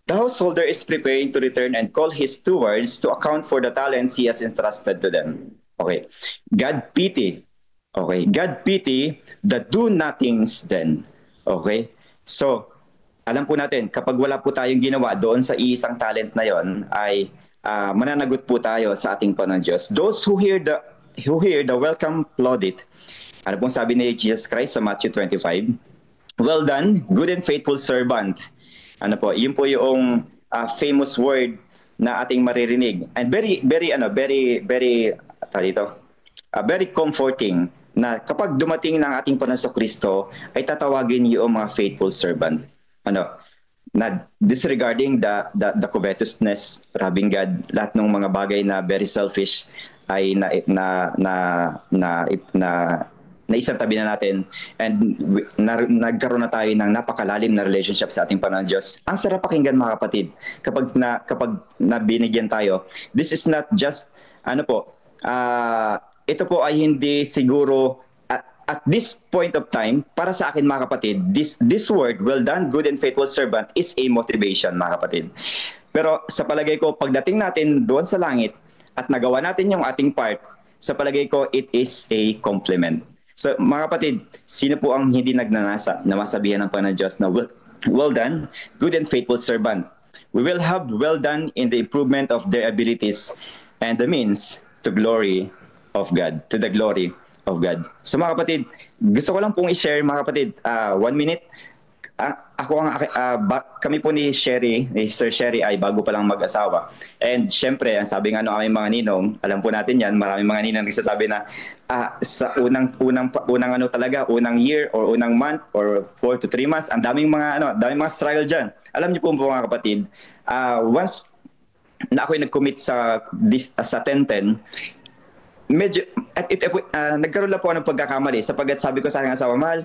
the householder is preparing to return and call his stewards to account for the talents he has entrusted to them. Okay. God pity. Okay. God pity the do-nothings then. Okay. So, alam po natin, kapag wala po tayong ginawa doon sa iisang talent na yon, ay mananagot po tayo sa ating Panginoon Diyos. Those who hear the welcome plaudit. Ano pong sabi ni Jesus Christ sa Matthew 25? Well done, good and faithful servant. Ano po, yun po yung famous word na ating maririnig. And very comforting na kapag dumating ng ating Panginoon Kristo ay tatawagin yung mga faithful servant. Na disregarding the covetousness, robbing God, lahat ng mga bagay na very selfish ay naisang tabi na natin and nagkaroon na tayo ng napakalalim na relationship sa ating Panginoon Diyos. Ang sarap pakinggan mga kapatid kapag nabinigyan tayo. This is not just ito po ay hindi siguro at this point of time, para sa akin mga kapatid, this word, well done, good and faithful servant, is a motivation mga kapatid. Pero sa palagay ko, pagdating natin doon sa langit at nagawa natin yung ating part, sa palagay ko, it is a compliment. So mga kapatid, sino po ang hindi nagnanasa na masabihan ng Panginoon Diyos na well done, good and faithful servant? We will have well done in the improvement of their abilities and the means to glory of God, to the glory of God. So mga kapatid, gusto ko lang pong i-share mga kapatid, 1 minute. Kami po ni Sister Sherry ay bago pa lang mag-asawa. And syempre, ang sabi nga ng aming mga ninong, alam po natin yan, maraming mga ninong nagsasabi na sa unang year or unang month or 4 to 3 months, ang daming mga struggle dyan. Alam niyo po mga kapatid, once na ako'y nag-commit sa 10-10, medyo nagkaroon lang po ng pagkakamali sapagkat sabi ko sa aking asawa, mahal,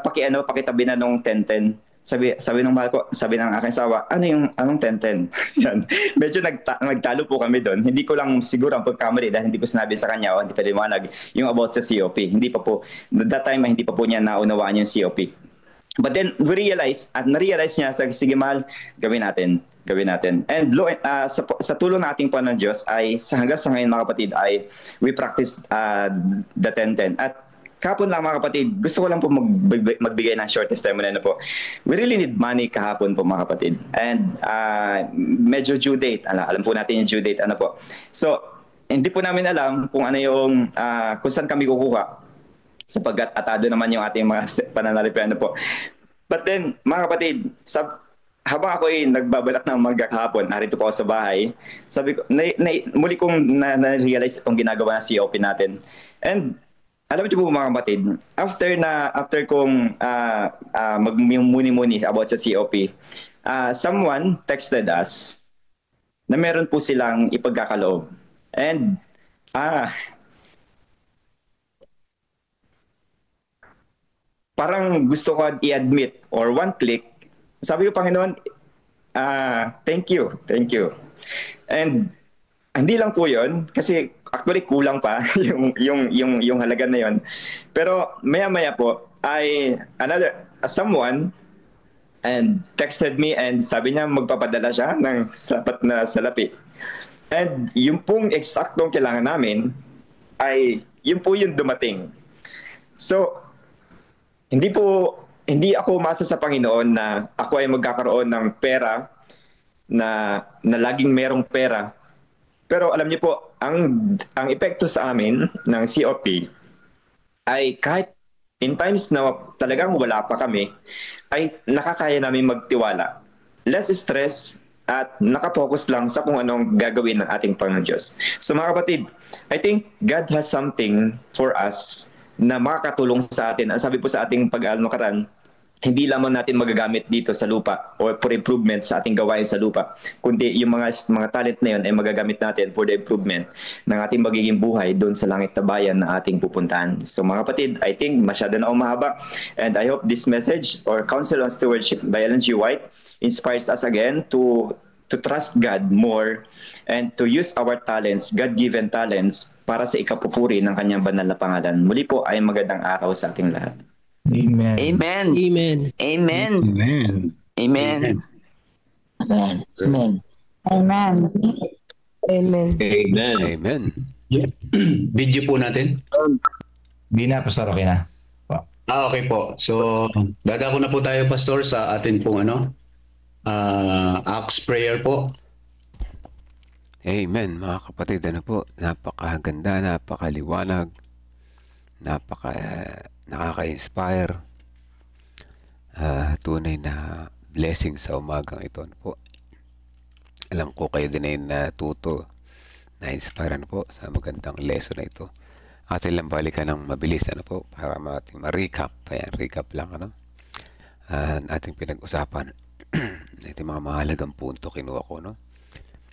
pakitabi na nung 10-10. Sabi ng mahal ko, sabi ng aking asawa, anong 10-10? Yan. Medyo nagtalo po kami doon. Hindi ko lang siguro ang pagkamali dahil hindi ko sinabi sa kanya o hindi pa liwanag yung about sa COP. Hindi pa po, that time hindi pa po niya naunawaan yung COP. But then we realized, at na-realize niya, sige mahal, gawin natin. And sa tulong nating Panginoon Diyos ay hanggang sa ngayon mga kapatid ay we practice the 10-10. At kahapon lang mga kapatid, gusto ko lang po magbigay ng short testimony na po. We really need money kahapon po mga kapatid. And medyo due date, alam po natin yung due date po. So hindi po namin alam kung ano yung kung saan kami kukuha sapagkat atado naman yung ating mga pananalipan po. But then mga kapatid, habang ako ay nagbabalak ng magkakahapon, narito po ako sa bahay, sabi ko, muli kong na-realize itong ginagawa na COP natin. And alam niyo po mga kapatid, after kong magmuni-muni about sa COP, someone texted us na meron po silang ipagkakaloob. And parang gusto ko i-admit or one click, sabi ko, Panginoon, thank you. And hindi lang po yun, kasi actually kulang pa yung halaga na yun. Pero maya-maya po, someone and texted me and sabi niya magpapadala siya ng sapat na salapi. And yung pong eksaktong kailangan namin ay yun po yung dumating. So, hindi ako umasa sa Panginoon na ako ay magkakaroon ng pera na laging merong pera. Pero alam niyo po, ang epekto sa amin ng COP ay kahit in times na talagang wala pa kami, ay nakakaya namin magtiwala. Less stress at nakapokus lang sa kung anong gagawin ng ating Panginoon Diyos. So mga kapatid, I think God has something for us na makakatulong sa atin. Ang sabi po sa ating pag-almukaran, hindi lamang natin magagamit dito sa lupa or for improvement sa ating gawain sa lupa, kundi yung mga talent na yun ay magagamit natin for the improvement ng ating magiging buhay doon sa langit na bayan na ating pupuntahan. So mga kapatid, I think masyado na mahaba, and I hope this message or Counsel on Stewardship by Ellen G. White inspires us again to trust God more and to use our talents, God-given talents, para sa ikapupuri ng kanyang banal na pangalan. Muli po ay magandang araw sa ating lahat. Amen. Amen. Amen. Amen. Amen. Amen. Amen. Amen. Amen. Amen. Amen. Amen. Video po natin. Di na, Pastor, okay na. Okay po. So, dadako na po tayo, Pastor, sa atin pong Acts prayer po. Amen, mga kapatid. Po, napakaganda, napakaliwanag, nakaka-inspire. Tunay na blessing sa umagang ito. Po. Alam ko kayo din ay natuto, na-inspire po sa magandang lesson na ito. Atin lang balikan ng mabilis po para ating ma-recap. Ayan, recap lang ating pinag-usapan. Ito yung mga mahalagang punto kinuha ko.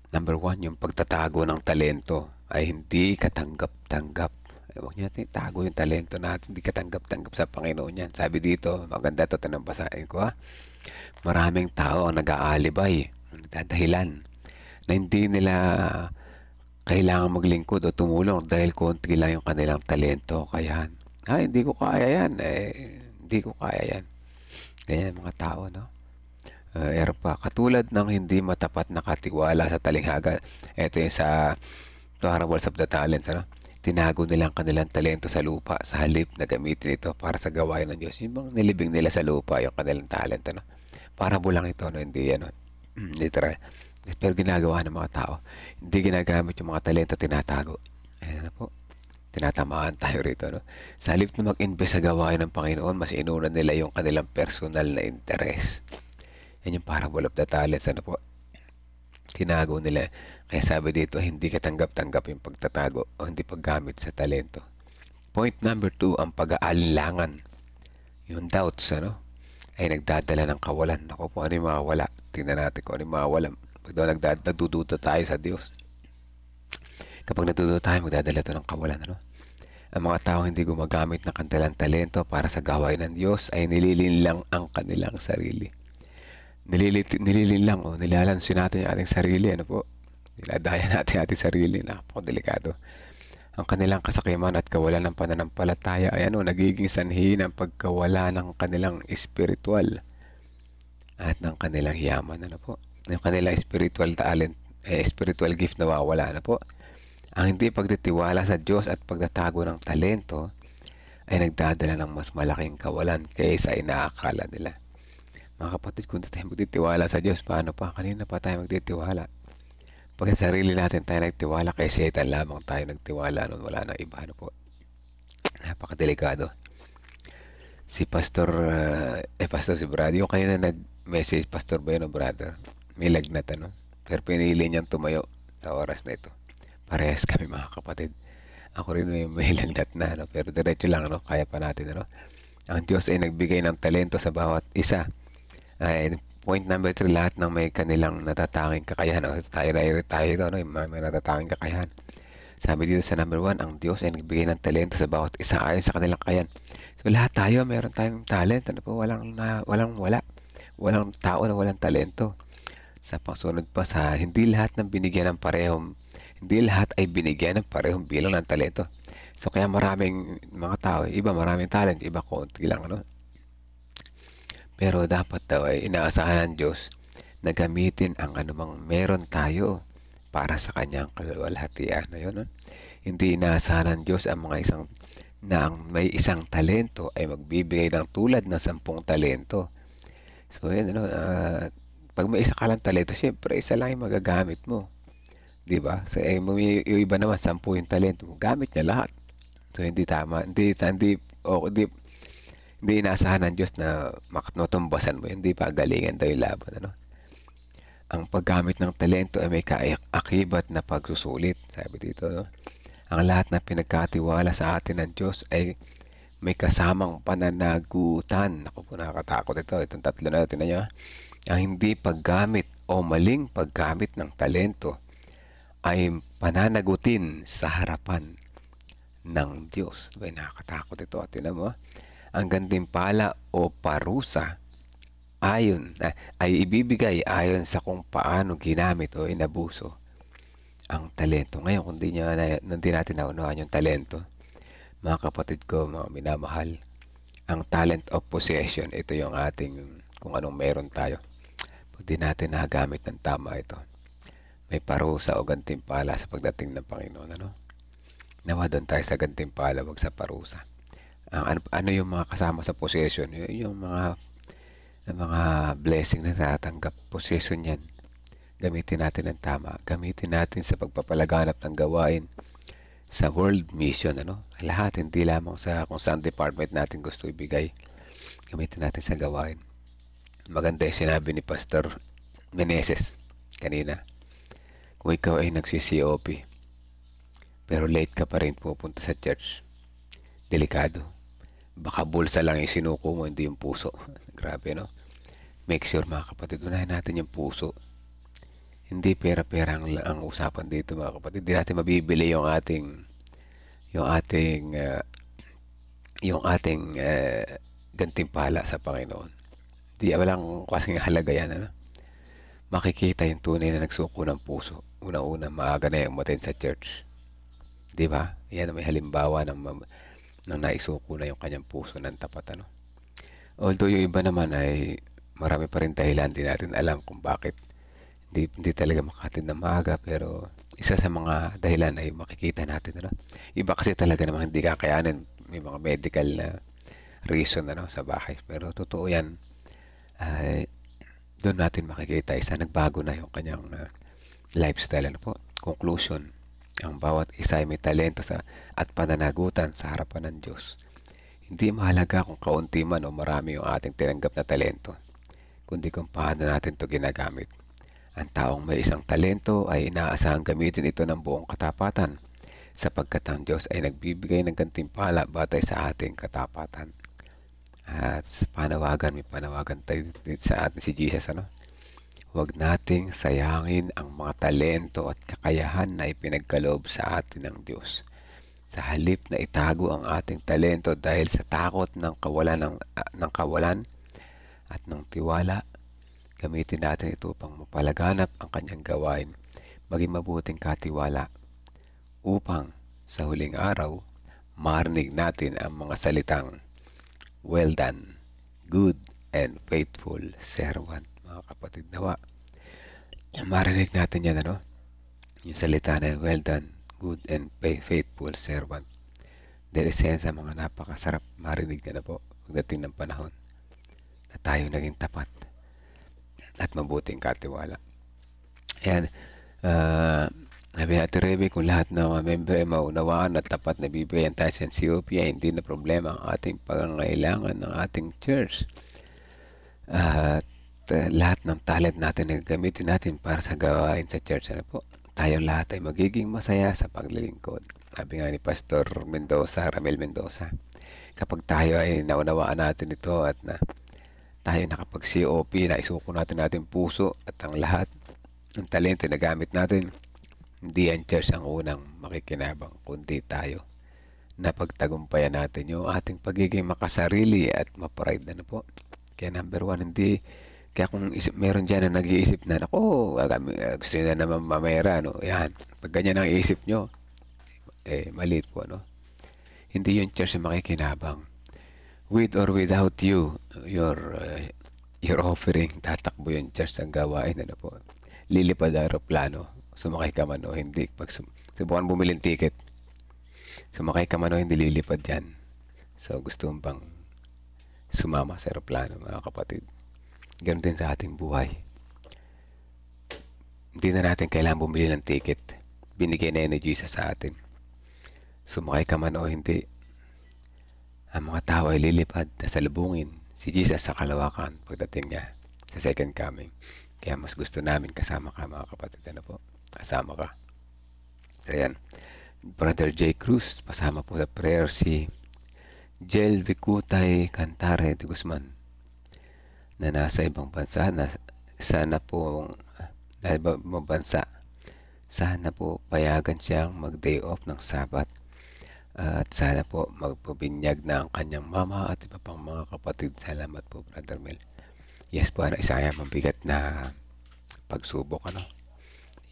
Number 1, yung pagtatago ng talento ay hindi katanggap-tanggap. Huwag niyo natin itago yung talento natin, hindi katanggap-tanggap sa Panginoon yan. Sabi dito, maganda ito, basahin ko maraming tao ang nag-aalibay, nagdadahilan na hindi nila kailangan maglingkod o tumulong dahil konti lang yung kanilang talento. Kaya Hindi ko kaya yan. Hindi ko kaya yan. Ganyan mga tao, no? Katulad ng hindi matapat na katiwala sa talinghaga. Ito yung sa Parables of the Talents, ano? Tinago nila ang kanilang talento sa lupa sa halip na gamitin ito para sa gawain ng Diyos. Yung bang nilibing nila sa lupa yung kanilang talent, ano? Parable lang ito, no? Hindi yan, no? Literal. Pero ginagawa ng mga tao. Hindi ginagamit yung mga talento, tinatago. Ayan na po. Tinatamaan tayo rito, no? Sa halip na mag-invest sa gawain ng Panginoon, mas inuuna nila yung kanilang personal na interes. Yan yung Parable of the Talents, ano po? Tinago nila. Kaya sabi dito, hindi katanggap-tanggap yung pagtatago o hindi paggamit sa talento. Point number 2, ang pag-aalinlangan. Yung doubts, ano? Ay nagdadala ng kawalan. Ako po, ano yung mga wala? Tingnan natin kung ano yung mga wala. Pag nagdududa tayo sa Diyos. Kapag natututo tayo, magdadala ito ng kawalan. Ano? Ang mga tao hindi gumagamit ng kanilang talento para sa gawain ng Diyos ay nililinlang ang kanilang sarili. Nililinlang o nilalansin natin yung ating sarili. Ano po? Niladaya natin ating sarili. Napakadelikado. Ang kanilang kasakiman at kawalan ng pananampalataya ay nagiging sanhi ng pagkawala ng kanilang espiritual at ng kanilang yaman. Ano po? Yung kanilang spiritual talent, spiritual gift na wawala. Ano po? Ang hindi pagtitiwala sa Diyos at pagtatago ng talento ay nagdadala ng mas malaking kawalan kaysa inaakala nila. Mga kapatid, kung tayo magtitiwala sa Diyos, paano pa? Kanina pa tayo magtitiwala. Pag sa sarili natin tayo nagtiwala, kay Satan lamang tayo nagtiwala nun, wala nang iba. Ano po? Napakadelikado. Si Pastor si Brad, yung kanina nag-message, Pastor ba yun o brother? May lagnat, ano? Pero pinili niyang tumayo sa oras na ito. Parehas kami mga kapatid. Ako rin may lagnat na, no? Pero diretso lang, no? Kaya pa natin, no? Ang Diyos ay nagbigay ng talento sa bawat isa. Point number 3, lahat ng may kanilang natatanging kakayahan. No? Tayo ito, no? May natatanging kakayahan. Sabi dito sa number 1, ang Diyos ay nagbigay ng talento sa bawat isa ayon sa kanilang kakayahan. So lahat tayo, meron tayong talent. Ano po? Walang tao na walang talento. Sa pangsunod pa sa hindi lahat ay binigyan ng parehong bilang ng talento. So kaya maraming mga tao, iba maraming talent, iba konti lang, ano? Pero dapat daw ay inaasahan ng Diyos na gamitin ang anumang meron tayo para sa kanyang kaluwalhatian. Ayun, no? Hindi inaasahan ng Diyos ang mga may isang talento ay magbibigay ng tulad ng 10 talento. So yan, ano, pag may isa ka lang talento, siyempre isa lang yung magagamit mo. Diba? So, yung iba naman, 10 yung talento mo, gamit niya lahat. So, hindi tama. Hindi inaasahan ng Diyos na matumbasan mo. Hindi pa galingan daw yung laban. Ano? Ang paggamit ng talento ay may kaakibat na pagsusulit. Sabi dito, no? Ang lahat na pinagkatiwala sa atin ng Diyos ay may kasamang pananagutan. Ako po, nakakatakot ito. Itong tatlo na natin na nyo. Ang hindi paggamit o maling paggamit ng talento ay pananagutin sa harapan ng Diyos. Diba, nakakatakot ito. At tinan mo, ang gantimpala o parusa ay ibibigay ayon sa kung paano ginamit o inabuso ang talento. Ngayon, kung hindi natin naunawan yung talento, mga kapatid ko, mga minamahal, ang talent of possession, ito yung ating, kung anong meron tayo. Pag di natin nagamit ng tama ito, may parusa o gantimpala sa pagdating ng Panginoon. Ano? Nawa doon tayo sa gantimpala, wag sa parusa. Ano yung mga kasama sa possession? Yung mga blessing na natatanggap. Possession yan. Gamitin natin ng tama. Gamitin natin sa pagpapalaganap ng gawain sa world mission. Ano? Lahat, hindi lamang sa kung saan department natin gusto ibigay. Gamitin natin sa gawain. Maganda yung sinabi ni Pastor Meneses kanina. Kung ikaw ay nagsi-COP, pero late ka pa rin pupunta sa church, delikado. Baka bulsa lang yung sinuko mo, hindi yung puso. Grabe, no? Make sure, mga kapatid, unahin natin yung puso. Hindi pera-pera ang usapan dito, mga kapatid. Hindi natin mabibili yung ating gantimpala sa Panginoon. Hindi, walang kasing halaga yan, ano? Makikita yung tunay na nagsuko ng puso. Una-una, maaga na yung umattend sa church. Diba? Yan may halimbawa ng nang naisuko na yung kanyang puso ng tapat, ano. Although yung iba naman ay marami pa rin dahilan, di natin alam kung bakit hindi talaga makatid na maaga, pero isa sa mga dahilan ay makikita natin, ano. Iba kasi talaga naman hindi kakayanin, may mga medical na reason, ano, sa bahay, pero totoo yan. Ay doon natin makikita isa nagbago na yung kanyang lifestyle, ano po. Conclusion, ang bawat isa ay may talento at pananagutan sa harapan ng Diyos. Hindi mahalaga kung kaunti man o marami yung ating tinanggap na talento, kundi kung paano natin ito ginagamit. Ang taong may isang talento ay inaasahang gamitin ito ng buong katapatan, sapagkat ang Diyos ay nagbibigay ng gantimpala batay sa ating katapatan. At sa panawagan, may panawagan tayo sa atin si Jesus, ano? Huwag nating sayangin ang mga talento at kakayahan na ipinagkaloob sa atin ng Diyos. Sa halip na itago ang ating talento dahil sa takot ng kawalan at ng tiwala, gamitin natin ito upang mapalaganap ang kanyang gawain, maging mabuting katiwala, upang sa huling araw, marinig natin ang mga salitang, "Well done, good and faithful servant." Mga kapatid, nawa marinig natin yan, ano? Yung salita na, "Well done, good and faithful servant." Dahil isa sa mga napakasarap marinig na po pagdating ng panahon na tayo naging tapat at mabuting katiwala. Ayan, sabi natin, Rebe, kung lahat ng mga member ay maunawaan at tapat na bibigyan tayo sa COP, ay hindi na problema ang ating pangangailangan ng ating church. At lahat ng talent natin na gamitin natin para sa gawain sa church, ano po, tayong lahat ay magiging masaya sa paglilingkod. Sabi nga ni Pastor Ramel Mendoza, kapag tayo ay naunawaan natin ito at na tayo nakapag-COP, naisuko natin puso at ang lahat ng talento na gamit natin, hindi ang church ang unang makikinabang, kundi tayo. Napagtagumpayan natin yung ating pagiging makasarili at ma-pride, ano po. Kaya number one, kaya kung meron dyan na nag-iisip na, gusto nyo na naman mamera, no? Yan, pag ganyan ang isip nyo, maliit po, no? Hindi yung church ang makikinabang. With or without you, your offering, tatakbo yung church ang gawain, ano po. Lilipad ang aeroplano, sumakay ka man o hindi. Pag subukan bumili ng ticket, sumakay ka man o hindi, lilipad yan. So gusto mong bang sumama sa aeroplano, mga kapatid? Ganun din sa ating buhay. Hindi na natin kailangan bumili ng ticket. Binigay na ni Jesus sa atin. Sumakay ka man o hindi, ang mga tao ay lilipad na salubungin si Jesus sa kalawakan pagdating niya sa second coming. Kaya mas gusto namin kasama ka, mga kapatid, ano po? Kasama ka. So yan, Brother J. Cruz, pasama po sa prayer si Jel Vicutay Cantare de Guzman na nasa ibang bansa, na sana po payagan siyang mag-day off ng Sabat, at sana po magpabinyag na ang kanyang mama at iba pang mga kapatid. Salamat po, Brother Mel. Yes po, isa yan mabigat na pagsubok, ano?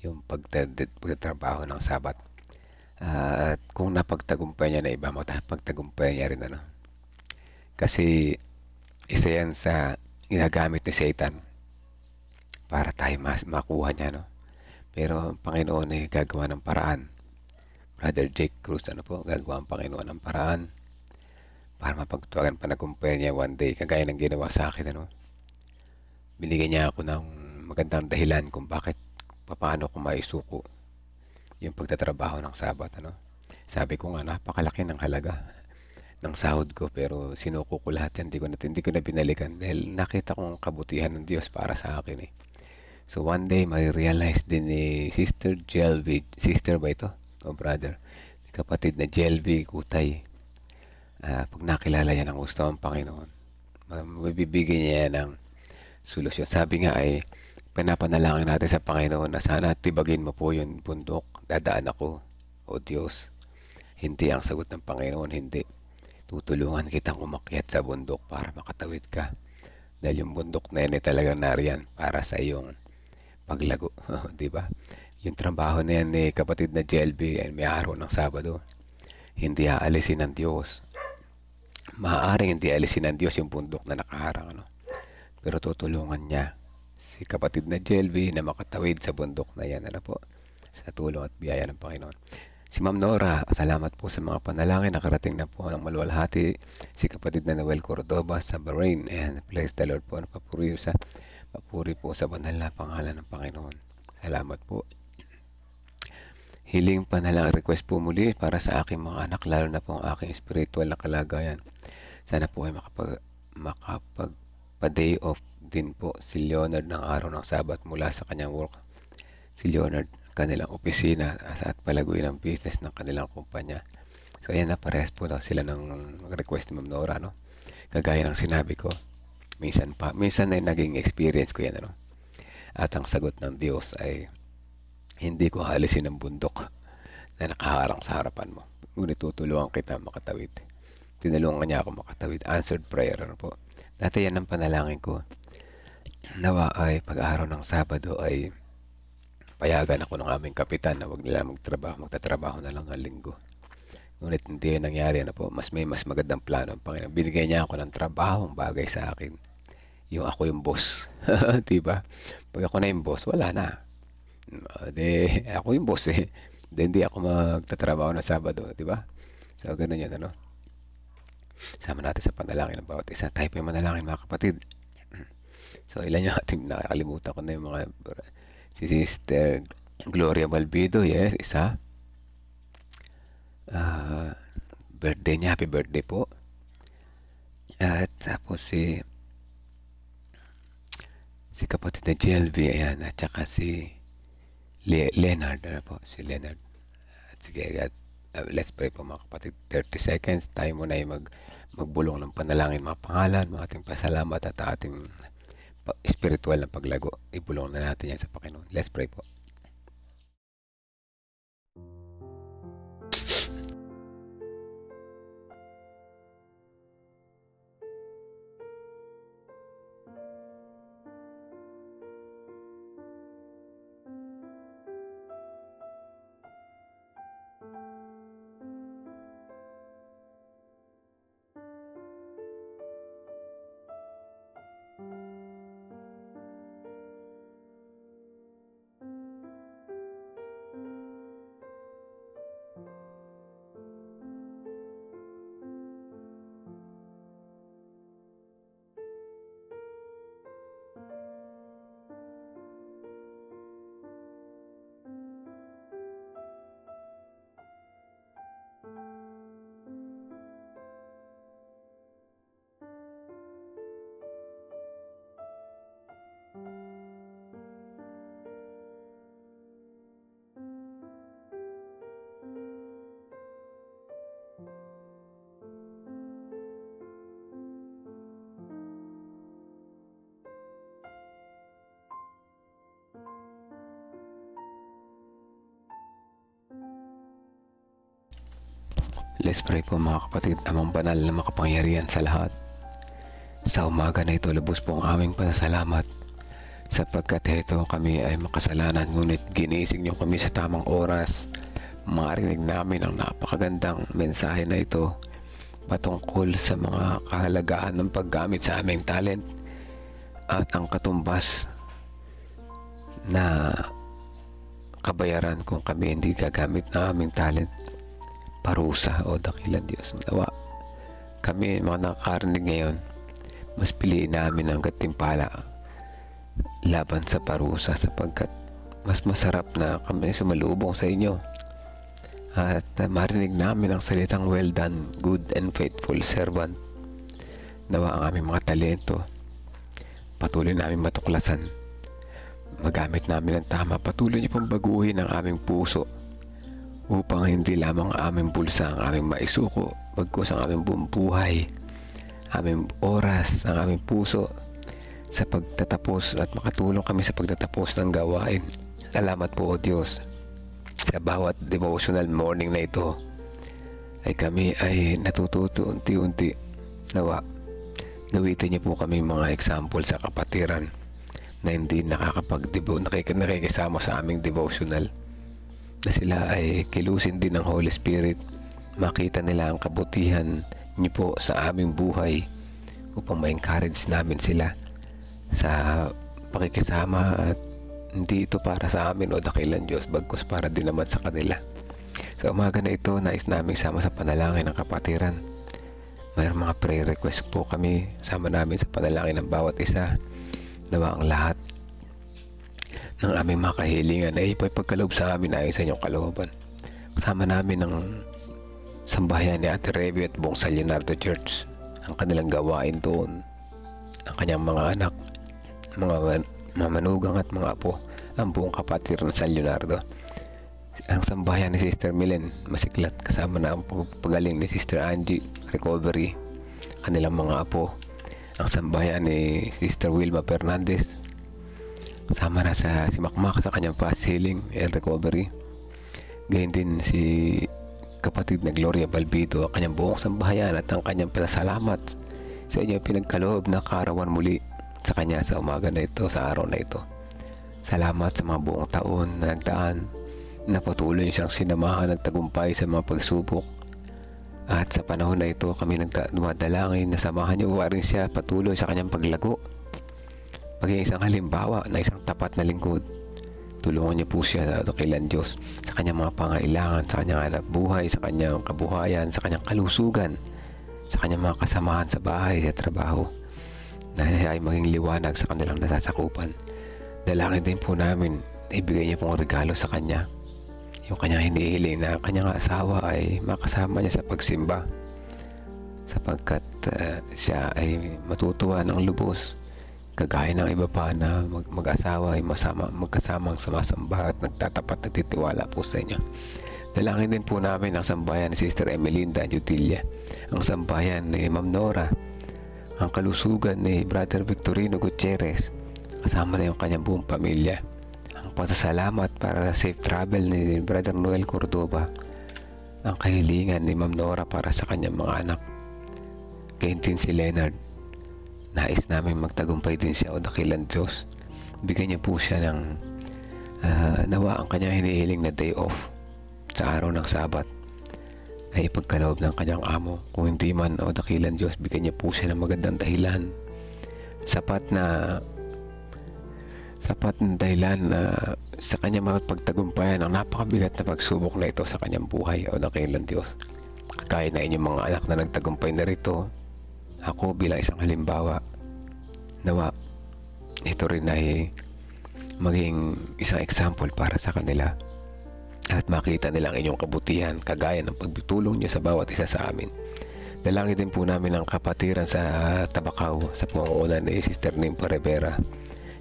Yung pagtatrabaho ng Sabat. At kung napagtagumpay niya na iba, pagtagumpay niya rin, ano? Kasi isa yan sa ginagamit ni Satan para tayo makuha niya, no? Pero ang Panginoon ay gagawa ng paraan. Brother Jake Cruz, ano po, gagawa ang Panginoon ng paraan para mapagtuwagan panagumpay niya one day, kagaya ng ginawa sa akin, ano? Binigyan niya ako ng magandang dahilan kung paano ko maisuko yung pagtatrabaho ng Sabat, ano? Sabi ko nga, napakalaki ng halaga ng sahod ko, pero sinuko ko lahat yan. Hindi ko na binalikan dahil nakita kong kabutihan ng Diyos para sa akin, eh. So one day, may realize din ni Sister Jelby, sister ba ito? O brother, kapatid na Jelby Kutay. Pag nakilala yan ang gusto ng Panginoon, mabibigyan niya yan ng solusyon. Sabi nga ay, panapanalangin natin sa Panginoon na sana tibagin mo po yung bundok, dadaan ako, o Diyos. Hindi ang sagot ng Panginoon, hindi. Tutulungan kitang umakyat sa bundok para makatawid ka. Dahil yung bundok na yan ay talagang nariyan para sa iyong paglago. Diba? Yung trabaho na yan ni kapatid na Jelby ay may araw ng Sabado. Hindi aalisin ng Diyos maaaring hindi alisin ng Diyos yung bundok na nakaharang, ano? Pero tutulungan niya si kapatid na Jelby na makatawid sa bundok na yan, ano po, sa tulong at biyaya ng Panginoon. Si Ma'am Nora, salamat po sa mga panalangin. Nakarating na po ng maluwalhati si kapatid na Noel Cordoba sa Bahrain. And bless the Lord po. Papuri po sa banal na pangalan ng Panginoon. Salamat po. Hiling panalang request po muli para sa aking mga anak, lalo na po ang aking spiritual na kalagayan. Sana po ay makapag-day off din po si Leonard ng araw ng Sabat mula sa kanyang work. Si Leonard, kanilang opisina at palaguin ang business ng kanilang kumpanya. So ayan na, parehas po daw sila ng request ni Ma'am Nora, no? Kagaya ng sinabi ko, minsan ay naging experience ko yan, ano? At ang sagot ng Diyos ay hindi ko haalisin ang bundok na nakaharang sa harapan mo. Ngunit tutulungan kita makatawid. Tinulungan niya ako makatawid. Answered prayer, ano po? Dati yan ang panalangin ko. Nawa ay pag-araw ng Sabado ay payagan ako ng aming kapitan na wag nila magtatrabaho na lang ng linggo. Ngunit hindi yan nangyari, ano po? Mas magandang plano ang Panginoon. Binigay niya ako ng trabaho, bagay sa akin. Yung ako yung boss. Diba? Pag ako na yung boss, wala na. Ako yung boss eh. Hindi ako magtatrabaho na Sabado, di ba? So, ganun yun, ano? Sama natin sa panalangin ng bawat isa. Tayo pa yung manalangin, mga kapatid. So, ilan yung ating nakakalimutan ko na yung mga... Si Sister Gloria Balbido, yes, isa. Birthday niya, happy birthday po. At tapos si kapatid na GLV, ayan, at saka si Leonard, ano po, si Leonard. At sige, let's pray po mga kapatid. 30 seconds, tayo muna ay magbulong ng panalangin, mga pangalan, mga ating pasalamat at ating spiritual na paglago. Ibulong na natin yan sa Panginoon. Let's pray po. Let's pray po mga kapatid. Amang banal na makapangyarihan sa lahat. Sa umaga na ito, lubos po ang aming pasasalamat sapagkat ito kami ay makasalanan, ngunit ginising niyo kami sa tamang oras. Marinig namin ang napakagandang mensahe na ito patungkol sa mga kahalagaan ng paggamit sa aming talent at ang katumbas na kabayaran kung kami hindi gagamit ng aming talent. Parusa o dakilan Diyos. Nawa kami mga nakakarinig ngayon, mas piliin namin ang gatimpala laban sa parusa sapagkat mas masarap na kami sumalubong sa inyo at marinig namin ang salitang well done, good and faithful servant. Nawa ang aming mga talento patuloy namin matuklasan, magamit namin ang tama. Patuloy niyo pong baguhin ang aming puso upang hindi lamang ang aming bulsa ang aming maisuko, bagkus ang aming buong buhay, aming oras, ang aming puso sa pagtatapos at makatulong kami sa pagtatapos ng gawain. Salamat po o Diyos. Sa bawat devotional morning na ito ay kami ay natututo unti-unti. Nawa, nawitin niyo po kami mga example sa kapatiran na hindi nakikisama sa aming devotional, na sila ay kilusin din ng Holy Spirit, makita nila ang kabutihan, niyo po sa aming buhay upang ma-encourage namin sila sa pakikisama, at hindi ito para sa amin o dakilan Diyos, bagkus para din naman sa kanila. Sa umaga na ito, nais naming sama sa panalangin ng kapatiran. Mayroong mga prayer request po kami, sama namin sa panalangin ng bawat isa. Nawa ang lahat ng aming mga kahilingan ay ipagkaloob sa amin ayon sa inyong kalooban. Kasama namin ng sambahayan ni Ate Revy at buong San Leonardo Church, ang kanilang gawain doon, ang kanyang mga anak, mga manugang at mga apo, ang buong kapatiran ng San Leonardo. Ang sambahayan ni Sister Milen Masiklat, kasama na ang pagaling ni Sister Angie Recovery, kanilang mga apo. Ang sambahayan ni Sister Wilma Fernandez, kasama na si Makmak sa kanyang fast healing and recovery. Gayun din si kapatid na Gloria Balbido, ang kanyang buong sambahayan at ang kanyang pinasalamat sa inyo pinagkaloob na kaarawan muli sa kanya sa umaga na ito, sa araw na ito. Salamat sa mga buong taon na nagdaan, na patuloy siyang sinamahan ng tagumpay sa mga pagsubok. At sa panahon na ito, kami nagdadalangin na samahan niyo rin siya patuloy sa kanyang paglago, maging isang halimbawa na isang tapat na lingkod. Tulungan niyo po siya sa dakilan Diyos sa kanyang mga pangailangan, sa kanyang hanap buhay, sa kanyang kabuhayan, sa kanyang kalusugan, sa kanyang mga kasamahan sa bahay, sa trabaho, na siya ay maging liwanag sa kanilang nasasakupan. Dalangin din po namin na ibigay niyo pong regalo sa kanya, yung kanyang hinihiling na kanyang asawa ay makasama niya sa pagsimba, sapagkat siya ay matutuwa ng lubos, kagaya ng iba pa na mag-asawa ay magkasamang sumasamba at nagtatapat na titiwala po sa inyo. Dalangin din po namin ang sambayan ni Sister Emelinda Jutilla, ang sambayan ni Ma'am Nora, ang kalusugan ni Brother Victorino Gutierrez, kasama na yung kanyang buong pamilya. Ang pasasalamat para sa safe travel ni Brother Noel Cordoba, ang kahilingan ni Ma'am Nora para sa kanyang mga anak. Gayun din si Leonard, nais namin magtagumpay din siya o dakilan Diyos. Bigyan niya po siya ng nawa ang kanyang hinihiling na day off sa araw ng Sabat ay ipagkaloob ng kanyang amo. Kung hindi man o dakilan Diyos, bigyan niya po siya ng magandang dahilan, sapat na dahilan na sa kanyang mapagtagumpayan ang napakabigat na pagsubok na ito sa kanyang buhay o dakilan Diyos. Kaya na inyong mga anak na nagtagumpay na rito, ako bilang isang halimbawa, nawa ito rin ay maging isang example para sa kanila at makita nilang inyong kabutihan kagaya ng pagtulong niyo sa bawat isa sa amin. Dalangin din po namin ang kapatiran sa Tabacao sa pangunguna ni Sister Nimpa Rivera,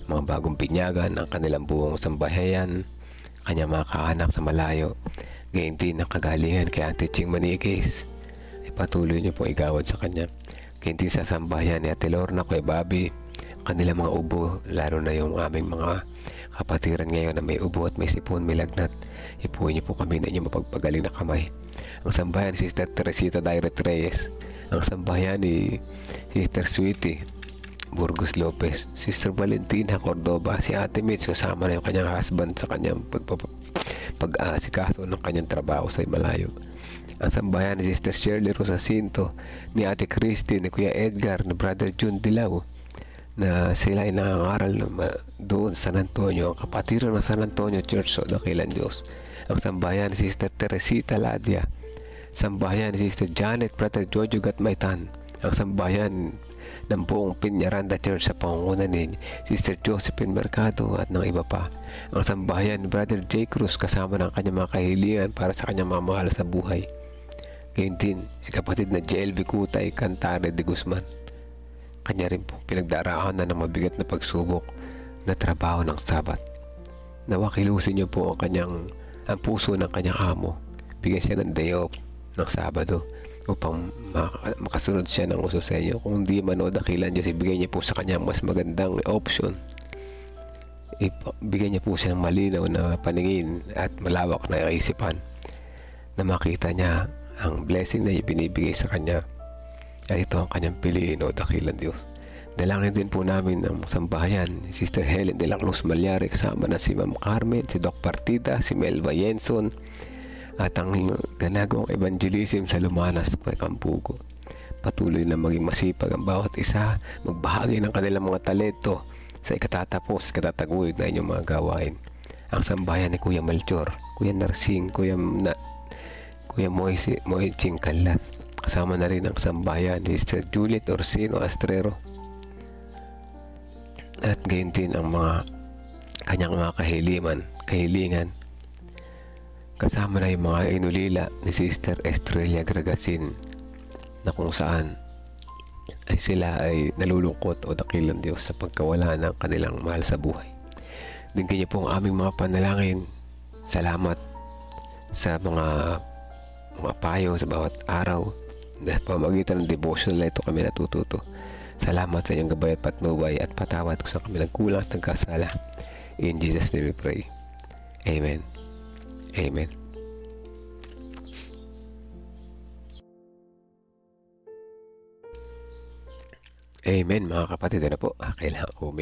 mga bagong pinyagan, ang kanilang buong sambahayan, kanyang mga kaanak sa malayo. Gayon din ang kagalingan kay Ate Ching Maniquez, ay patuloy niyo po igawad sa kanya. Hindi sa sambahayan ni Ate Lorna, Kuya Bobby, kanilang mga ubo, lalo na yung aming mga kapatiran ngayon na may ubo at may sipon, may lagnat. Ipuhin niyo po kami na inyong mapagpagaling na kamay. Ang sambahayan ni Sister Teresita Dairet Reyes, ang sambahayan ni Sister Sweetie Burgos Lopez, Sister Valentina Cordoba, si Ate Mitch, kasama na yung kanyang husband sa kanyang pag-aasikaso ng kanyang trabaho sa malayo. Ang sambahayan ni Sister Shirley Rosacinto, ni Ate Christy, ni Kuya Edgar, ni Brother June Dilaw, na sila ay nangangaral doon sa San Antonio, ang kapatiran ng San Antonio Church o dakilan Diyos. Ang sambahayan ni Sister Teresita Ladia, sambahayan ni Sister Janet, Brother Jojo Gatmaitan, ang sambahayan ng buong Piñaranda Church sa pangunguna ni Sister Josephine Mercado at ng iba pa. Ang sambahayan ni Brother J. Cruz, kasama ng kanyang mga kahilingan para sa kanyang mga mahal sa buhay. Gayun din si kapatid na JLV Kutay Cantare de Guzman, kanya rin po pinagdaraanan ng mabigat na pagsubok na trabaho ng Sabat. Nawakilusin niyo po ang puso ng kanyang amo, bigyan siya ng day off ng Sabado upang makasunod siya ng uso sa inyo. Kung hindi man o dakilan Diyos, ibigay niyo po sa kanya mas magandang option. Ibigay niyo po siya ng malinaw na paningin at malawak na kaisipan na makita niya ang blessing na ibinibigay sa kanya. At ito ang kanyang piliin o dakilan Diyos. Dalangin din po namin ang sambahayan, Sister Helen de la Cruz Malyari, kasama na si Ma'am Carmen, si Doc Partida, si Melva Yenson, at ang ganagawang evangelism sa Lumanas, Kampugo. Patuloy na maging masipag ang bawat isa, magbahagi ng kanilang mga talento sa ikatatapos, katataguyod na inyong mga gawain. Ang sambayan ni Kuya Melchor, Kuya Narsing, Kuya Moiching Kalat. Kasama na rin ang sambayan ni Sister Juliet Orsino Astrero. At gayon din ang mga kanyang mga kahilingan. Kasama na yung mga inulila ni Sister Estrella Gragasin, na kung saan ay sila ay nalulungkot o dakilang Diyos sa pagkawala ng kanilang mahal sa buhay. Dinggin niyo po ang aming mga panalangin. Salamat sa mga payo sa bawat araw. Sa pamamagitan ng devotional na ito kami natututo. Salamat sa inyong gabay at patnubay at patawad kung saan kami nagkulang at nagkasala. In Jesus' name we pray. Amen. Amen. Amen mga kapatid. Ano po? Kailangan ko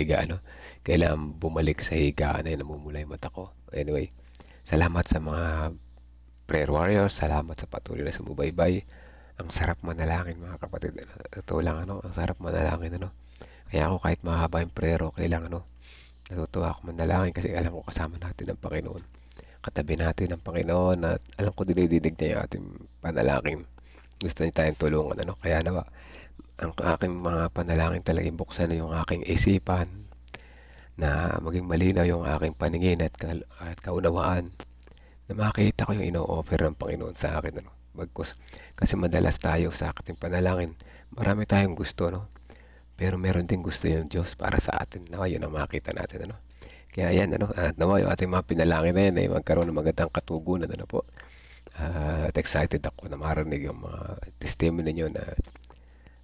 kailangan bumalik sa higaan na namumula yung mata ko. Anyway, salamat sa mga prayer warriors. Salamat sa patuloy na sumubaybay. Ang sarap manalangin mga kapatid. Ito lang ang sarap manalangin Kaya ako kahit mahaba yung prayer, okay lang natutuwa ako manalangin kasi alam ko kasama natin ang Panginoon. Katabi natin ang Panginoon at alam ko dinidinig niya yung ating panalangin. Gusto niya tayong tulungan. Kaya ang aking mga panalangin talaga buksan na yung aking isipan, na maging malinaw yung aking paningin at kaunawaan, na makita ko yung ino-offer ng Panginoon sa akin. Bagkus, kasi madalas tayo sa ating panalangin, marami tayong gusto, pero meron din gusto yung Diyos para sa atin. Yun ang makita natin. Kaya yan, at nawa yung ating mga pinalangin na yan ay magkaroon ng magandang katugunan. At excited ako na marinig yung mga testimony nyo na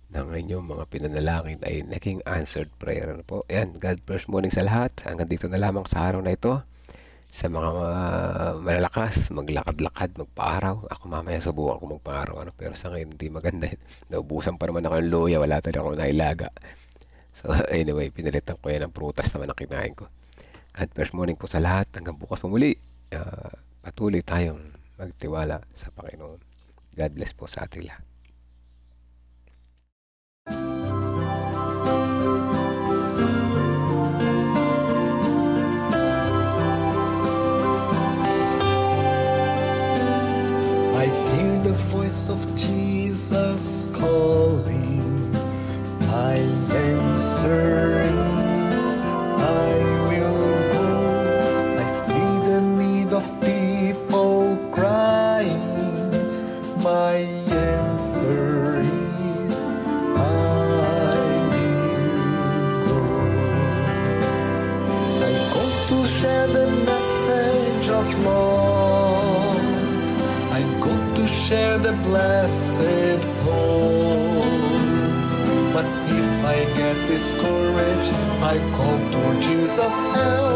ng inyong mga pinanalangin ay naging answered prayer. Yan, God bless morning sa lahat. Hanggang dito na lamang sa araw na ito. Sa mga malalakas, maglakad-lakad, magpaaraw. Ako mamaya subukan ko magpaaraw. Pero sa ngayon, hindi maganda. Naubusan pa naman ako ng loya. Wala talaga ako nailaga. So anyway, pinalitan ko yan ng prutas naman ang kinain ko. God bless morning po sa lahat. Hanggang bukas pa muli. Patuloy tayong magtiwala sa Panginoon. God bless po sa ating lahat. I hear the voice of Jesus calling. My answer is, I will go. I see the need of people crying. My answer is, I will go. I go to share the message of love. I go to share the blessed hope. But if I get discouraged, I call to Jesus' help.